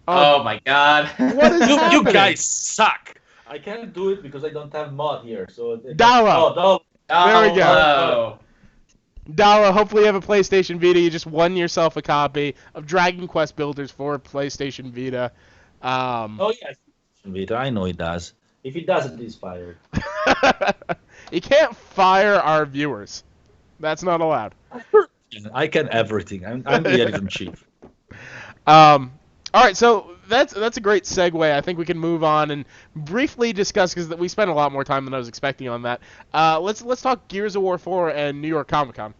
Oh my god! What is happening? You guys suck. I can't do it because I don't have mod here. So Dala. There we go. Oh. Dala, hopefully you have a PlayStation Vita. You just won yourself a copy of Dragon Quest Builders for PlayStation Vita. Oh yes, Vita. I know he does. If he doesn't, he's fired. You can't fire our viewers. That's not allowed. I can everything. I'm the editor-in-chief. All right, so that's a great segue. I think we can move on and briefly discuss, because we spent a lot more time than I was expecting on that. Let's talk Gears of War 4 and New York Comic Con.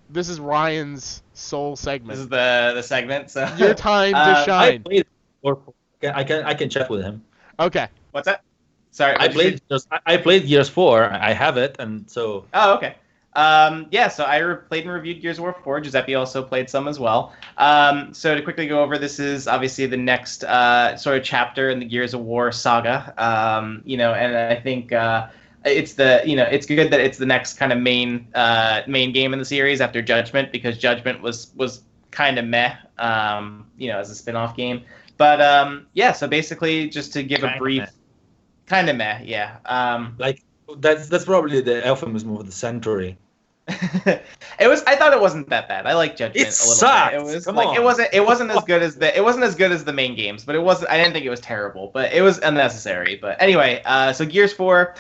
This is Ryan's sole segment. This is the segment. So your time to shine. I can chat with him. Okay. What's that? Sorry. I played Gears 4. I have it, and so. Oh, okay. So I played and reviewed Gears of War 4. Giuseppe also played some as well. So to quickly go over, this is obviously the next sort of chapter in the Gears of War saga. And I think it's good that it's the next kind of main game in the series after Judgment, because Judgment was kind of meh, as a spin-off game. But so basically, just to give a brief, kind of meh, yeah. That's probably the euphemism of the century. I thought it wasn't that bad. I like Judgment a little sucked. bit. It was Come like on. it wasn't as good as the main games, but I didn't think it was terrible, but it was unnecessary. But anyway, so Gears 4,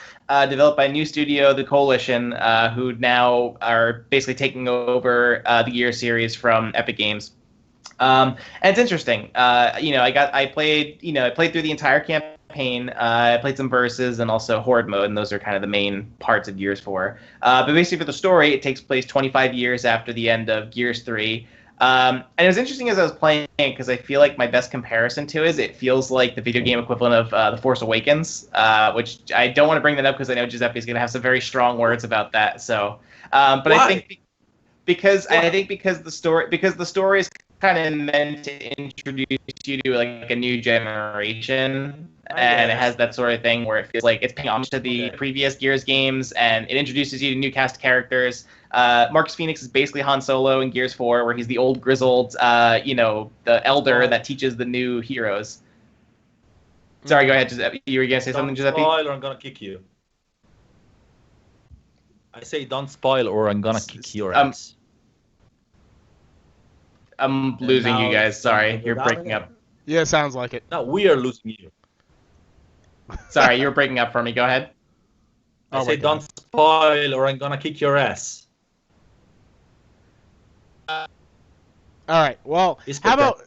developed by a new studio, the Coalition, who now are basically taking over the Gears series from Epic Games. And it's interesting. I played through the entire campaign. I played some verses and also Horde mode, and those are kind of the main parts of Gears 4. But basically, for the story, it takes place 25 years after the end of Gears 3. And it was interesting as I was playing, because I feel like my best comparison to it feels like the video game equivalent of The Force Awakens, which I don't want to bring that up because I know Giuseppe is going to have some very strong words about that. So, but Why? I think because the story is kind of meant to introduce you to like a new generation, and it has that sort of thing where it feels like it's paying homage to the previous Gears games, and it introduces you to new cast of characters. Marcus Phoenix is basically Han Solo in Gears 4, where he's the old grizzled, the elder that teaches the new heroes. Sorry, go ahead, Giuseppe. You were gonna say something, Giuseppe? Don't spoil or I'm gonna kick you. I say don't spoil or I'm gonna kick your ass. I'm losing you guys. Sorry, you're breaking up. Yeah, sounds like it. No, we are losing you. Sorry, you're breaking up for me. Go ahead. I say don't spoil or I'm gonna kick your ass. All right. Well, how about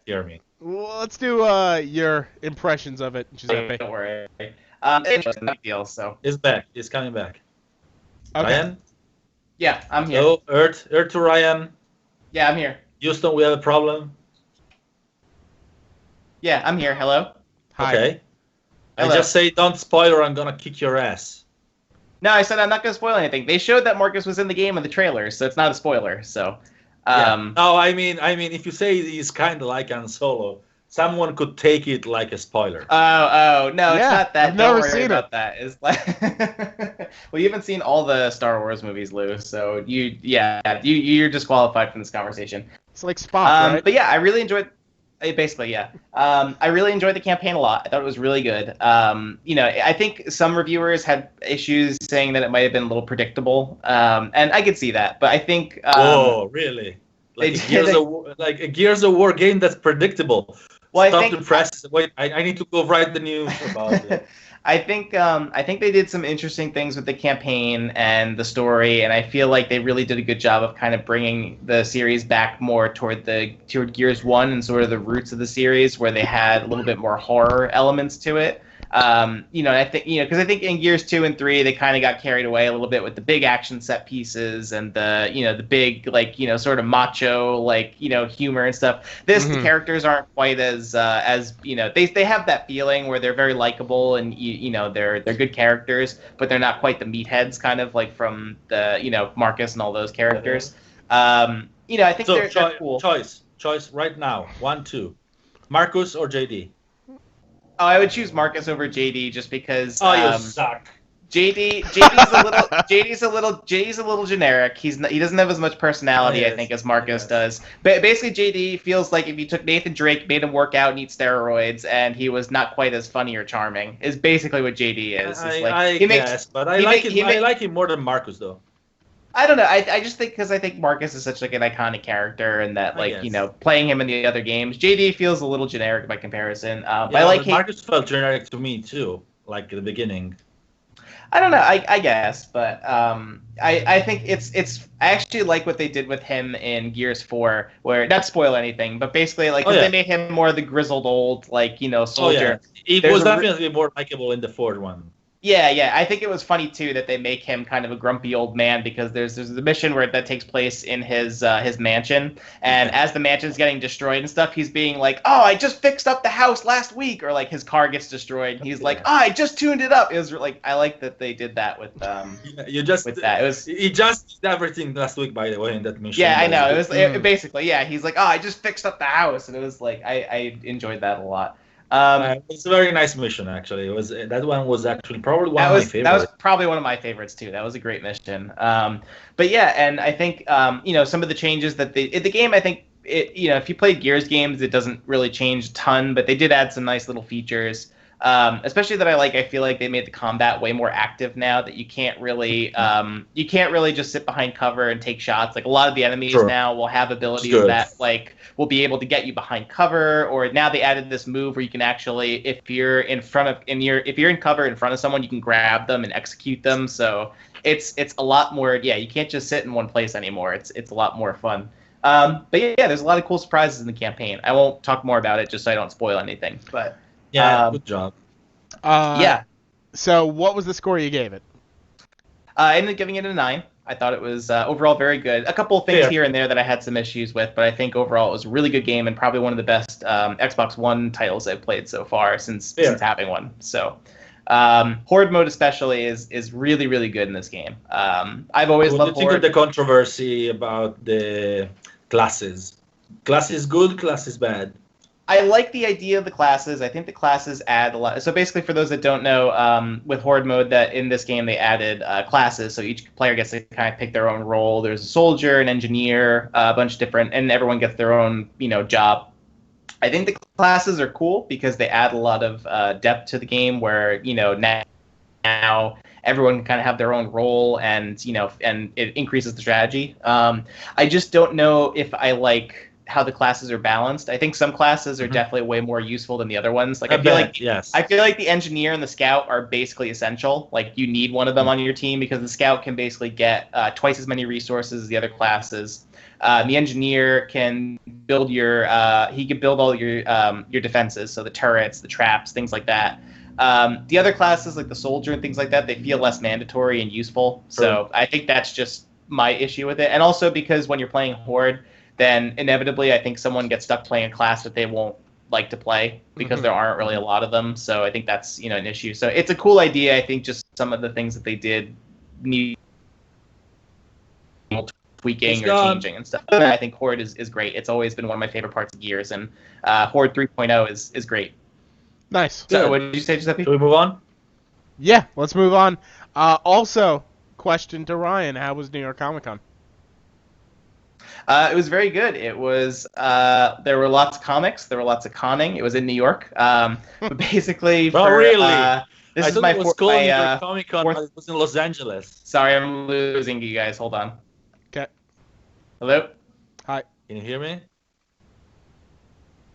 hear me? Well, let's do your impressions of it, Giuseppe. Don't worry. It's a big deal. So It's back. It's coming back. Okay. Ryan? yeah, I'm here. Hello, Earth to Ryan. Yeah, I'm here. Houston, we have a problem. Yeah, I'm here. Hello. Hi. Okay. Hello. I just say don't spoil or I'm gonna kick your ass. No, I said I'm not going to spoil anything. They showed that Marcus was in the game in the trailer, so it's not a spoiler. So, No, I mean, if you say he's kind of like Han Solo, someone could take it like a spoiler. Oh, no, it's not that. I've never Don't worry seen about that. It's like, well, you haven't seen all the Star Wars movies, Lou. So you're disqualified from this conversation. It's like Spock, right? But yeah, I really enjoyed. Basically, yeah. I really enjoyed the campaign a lot. I thought it was really good. I think some reviewers had issues saying that it might have been a little predictable, and I could see that. But I think. Whoa, really? Like a Gears of War game that's predictable. Well, Stop the press. Wait, I need to go write the news about it. I think they did some interesting things with the campaign and the story, and I feel like they really did a good job of kind of bringing the series back more toward Gears 1 and sort of the roots of the series, where they had a little bit more horror elements to it. I think because I think in Gears 2 and 3 they kind of got carried away a little bit with the big action set pieces and the big sort of macho humor and stuff. The characters aren't quite as they have that feeling where they're very likable and they're good characters, but they're not quite the meatheads kind of like from the Marcus and all those characters. I think they're cool. Choice right now. 1, 2, Marcus or JD. Oh, I would choose Marcus over JD just because. You suck. JD's a little generic. He doesn't have as much personality, I think, as Marcus does. But basically, JD feels like if you took Nathan Drake, made him work out and eat steroids, and he was not quite as funny or charming. Is basically what JD is. I like him more than Marcus though. I don't know. I just think because I think Marcus is such like an iconic character, and that playing him in the other games, JD feels a little generic by comparison. But Marcus felt generic to me too, like at the beginning. I don't know. I guess, but I think it's. I actually like what they did with him in Gears 4, where not spoil anything, but basically they made him more the grizzled old soldier. It was definitely more likable in the fourth one. Yeah. I think it was funny too that they make him kind of a grumpy old man because there's a mission where that takes place in his mansion, and as the mansion's getting destroyed and stuff, he's being like, "Oh, I just fixed up the house last week," or like his car gets destroyed, and he's like, "Oh, I just tuned it up." It was like I like that they did that with with that. It was he just did everything last week, by the way, in that mission. yeah, I know. It basically yeah. He's like, "Oh, I just fixed up the house," and it was like I enjoyed that a lot. It's a very nice mission, actually. It was that one was actually probably one of my favorites. That was probably one of my favorites too. That was a great mission. But yeah, and I think some of the changes that the game, I think if you played Gears games, it doesn't really change a ton, but they did add some nice little features. Especially that I feel like they made the combat way more active now. That you can't really just sit behind cover and take shots. Like a lot of the enemies now will have abilities that will be able to get you behind cover. Or now they added this move where you can actually, if you're in cover in front of someone, you can grab them and execute them. So it's a lot more. Yeah, you can't just sit in one place anymore. It's a lot more fun. But yeah, there's a lot of cool surprises in the campaign. I won't talk more about it just so I don't spoil anything. But yeah, good job. Yeah. So what was the score you gave it? I ended up giving it a 9. I thought it was overall very good. A couple of things here and there that I had some issues with, but I think overall it was a really good game and probably one of the best Xbox One titles I've played so far since having one. So Horde mode especially is really, really good in this game. I've always loved Horde. What do you think of the controversy about the classes? Class is good, class is bad. I like the idea of the classes. I think the classes add a lot. So basically, for those that don't know, with Horde mode, that in this game they added classes. So each player gets to kind of pick their own role. There's a soldier, an engineer, a bunch of different, and everyone gets their own, job. I think the classes are cool because they add a lot of depth to the game. Where now everyone can kind of have their own role, and and it increases the strategy. I just don't know if I like how the classes are balanced. I think some classes are definitely way more useful than the other ones. Like I feel like the engineer and the scout are basically essential. Like you need one of them on your team because the scout can basically get twice as many resources as the other classes. The engineer can build all your defenses, so the turrets, the traps, things like that. The other classes like the soldier and things like that, they feel less mandatory and useful. So I think that's just my issue with it. And also because when you're playing Horde, then inevitably I think someone gets stuck playing a class that they won't like to play because there aren't really a lot of them. So I think that's an issue. So it's a cool idea. I think just some of the things that they did need tweaking or changing and stuff. I think Horde is great. It's always been one of my favorite parts of Gears, and Horde 3.0 is great. Nice. So what did you say, Giuseppe? Should we move on? Yeah, let's move on. Also, question to Ryan: how was New York Comic Con? It was very good. It was there were lots of comics. There were lots of conning. It was in New York. But basically, this is my Comic Con, but it was in Los Angeles. Sorry, I'm losing you guys. Hold on. Okay. Hello. Hi. Can you hear me,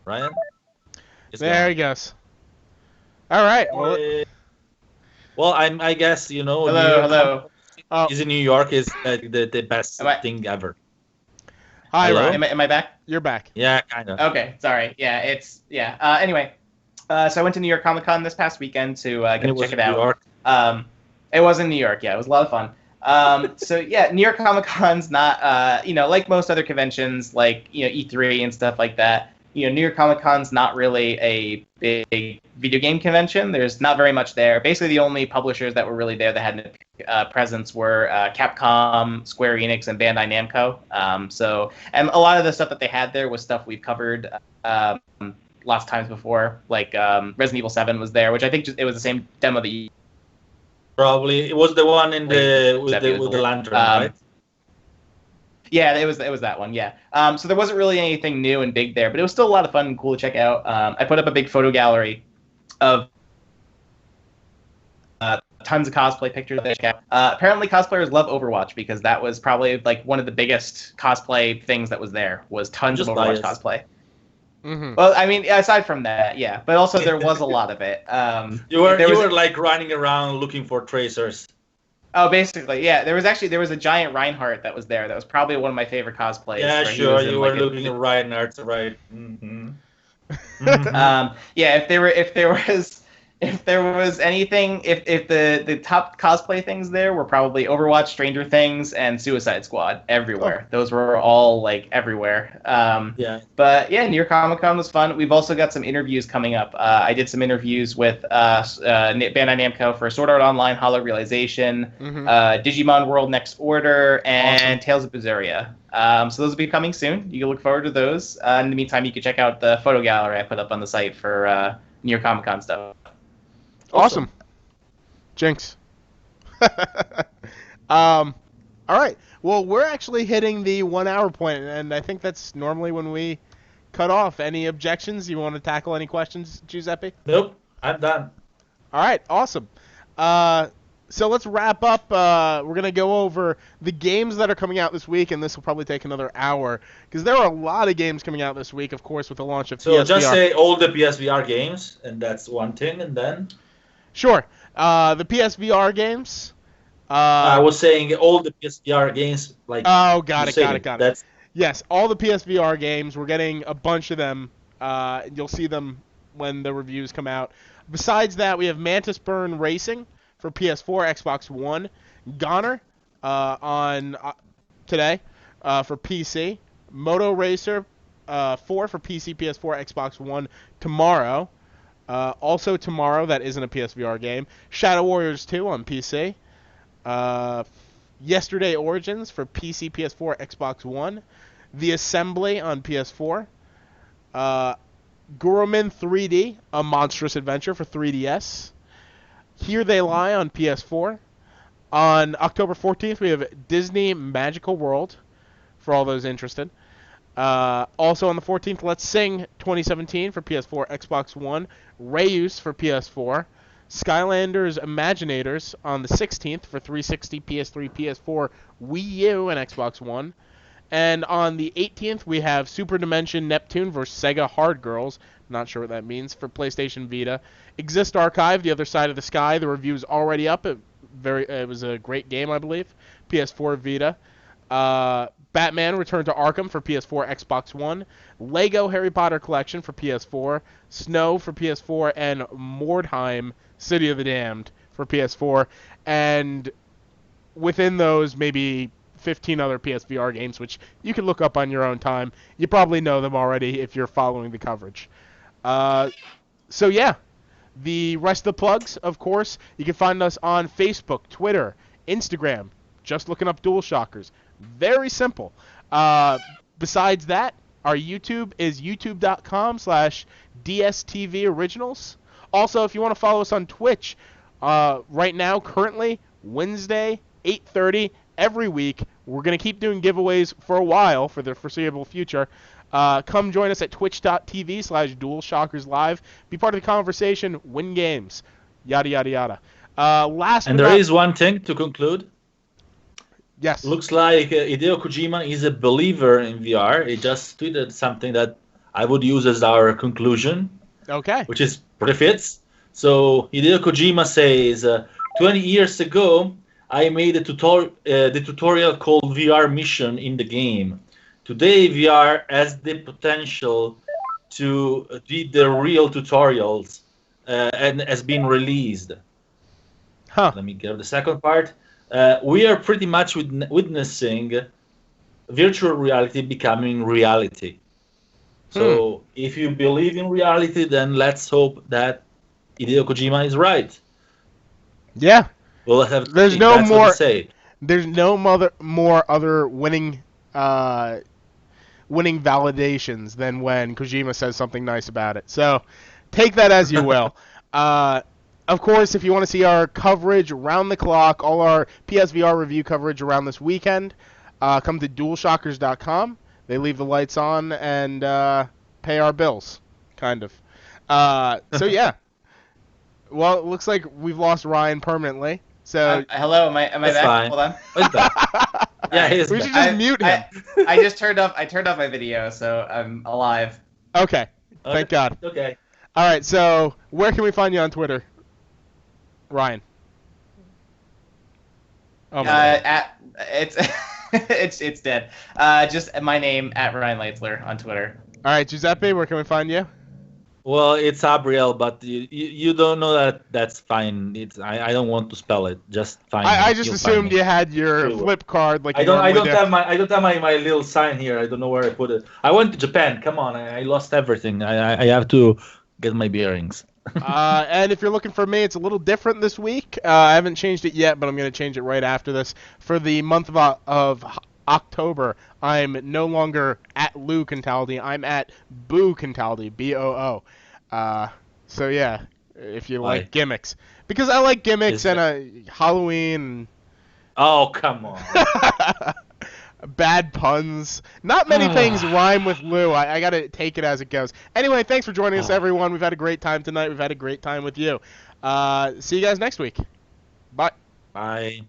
Ryan? There he goes. All right. Well, I guess Hello. Is in New York is the best thing ever. Hi, Ryan. Am I back? You're back. Yeah, kind of. Okay, sorry. Yeah, anyway, so I went to New York Comic Con this past weekend to check it out. New York. It was in New York. Yeah, it was a lot of fun. So yeah, New York Comic Con's not like most other conventions like E3 and stuff like that. New York Comic Con's not really a big video game convention. There's not very much there. Basically, the only publishers that were really there that had a presence were Capcom, Square Enix, and Bandai Namco. And a lot of the stuff that they had there was stuff we've covered lots of times before. Like Resident Evil 7 was there, which I think it was the same demo that you... Probably. It was the one with the lantern, right? Yeah, it was that one, yeah. So there wasn't really anything new and big there, but it was still a lot of fun and cool to check out. I put up a big photo gallery of tons of cosplay pictures. Apparently cosplayers love Overwatch because that was probably like one of the biggest cosplay things that was there, was tons of Overwatch cosplay. Mm-hmm. Well, I mean, aside from that, yeah, but also there was a lot of it. You were like running around looking for tracers. Oh, basically, yeah. There was a giant Reinhardt that was there. That was probably one of my favorite cosplays. Yeah, sure. You were looking at Reinhardt, right? Mm-hmm. Yeah, if if there was anything, if the top cosplay things there were probably Overwatch, Stranger Things, and Suicide Squad everywhere. Those were all like everywhere. Yeah. But yeah, New York Comic Con was fun. We've also got some interviews coming up. I did some interviews with Bandai Namco for Sword Art Online, Hollow Realization, Digimon World Next Order, and Tales of Berseria. So those will be coming soon. You can look forward to those. In the meantime, you can check out the photo gallery I put up on the site for New York Comic Con stuff. Awesome. Jinx. All right. Well, we're actually hitting the 1 hour point, and I think that's normally when we cut off. Any objections? You want to tackle any questions, Giuseppe? Nope. I'm done. All right. Awesome. So let's wrap up. We're going to go over the games that are coming out this week, and this will probably take another hour, because there are a lot of games coming out this week, of course, with the launch of PSVR. So just say all the PSVR games, and that's one thing, and then... Sure. The PSVR games. I was saying all the PSVR games, like... Oh, got it. That's... Yes, all the PSVR games. We're getting a bunch of them. You'll see them when the reviews come out. Besides that, we have Mantis Burn Racing for PS4, Xbox One. Goner on today for PC. Moto Racer 4 for PC, PS4, Xbox One tomorrow. Also tomorrow, that isn't a PSVR game, Shadow Warriors 2 on PC. Yesterday Origins for PC, PS4, Xbox One. The Assembly on PS4. Gurumin 3D, A Monstrous Adventure for 3DS. Here They Lie on PS4. On October 14th, we have Disney Magical World for all those interested. Also on the 14th, Let's Sing 2017 for PS4, Xbox One. Reus for PS4. Skylanders Imaginators on the 16th for 360, PS3, PS4, Wii U, and Xbox One. And on the 18th, we have Super Dimension Neptune vs. Sega Hard Girls. Not sure what that means, for PlayStation Vita. Exist Archive, The Other Side of the Sky. The review's already up. It was a great game, I believe. PS4 Vita. Batman Return to Arkham for PS4, Xbox One. Lego Harry Potter Collection for PS4. Snow for PS4. And Mordheim City of the Damned for PS4. And within those, maybe 15 other PSVR games, which you can look up on your own time. You probably know them already if you're following the coverage. So yeah, the rest of the plugs, of course, you can find us on Facebook, Twitter, Instagram, just looking up DualShockers. Very simple. Besides that, our YouTube is youtube.com/DSTV Originals. Also, if you want to follow us on Twitch, right now, currently, Wednesday, 8:30, every week. We're going to keep doing giveaways for a while, for the foreseeable future. Come join us at twitch.tv/DualShockersLive. Be part of the conversation, win games, yada, yada, yada. And there is one thing to conclude. Yes. Looks like Hideo Kojima is a believer in VR. He just tweeted something that I would use as our conclusion. Okay. Which is pretty fits. So Hideo Kojima says, 20 years ago, I made the tutorial called VR Mission in the game. Today, VR has the potential to be the real tutorials and has been released. Huh. Let me get the second part. We are pretty much witnessing virtual reality becoming reality. So if you believe in reality, then let's hope that Hideo Kojima is right. Yeah. We'll have There's see. no That's more. what they say. There's no more other winning validations than when Kojima says something nice about it. So take that as you will. Of course, if you want to see our coverage around the clock, all our PSVR review coverage around this weekend, come to DualShockers.com. They leave the lights on and pay our bills, kind of. So yeah. Well, it looks like we've lost Ryan permanently. So hello, am I back? Fine. Hold on. He's back. Yeah, he is we back. should just mute him. I just turned off my video, so I'm alive. Okay. Thank God. Okay. All right. So where can we find you on Twitter, Ryan? Oh my it's it's dead. Just my name @Ryan Leitzler on Twitter. All right, Giuseppe, where can we find you? Well, it's Abriel, but you don't know that. That's fine. I don't want to spell it. Just find me. I just You'll find assumed me. you had your You'll- flip card like I you don't. I normally don't do. have my. I don't have my little sign here. I don't know where I put it. I went to Japan. Come on. I lost everything. I have to get my bearings. And if you're looking for me, it's a little different this week. I haven't changed it yet, but I'm going to change it right after this. For the month of October, I'm no longer at Lou Cantaldi. I'm at Boo Cantaldi, Boo. So yeah, if you Why? like gimmicks, because I like gimmicks Is and Halloween. Oh, come on. Bad puns. Not many things rhyme with Lou. I got to take it as it goes. Anyway, thanks for joining us, everyone. We've had a great time tonight. We've had a great time with you. See you guys next week. Bye. Bye.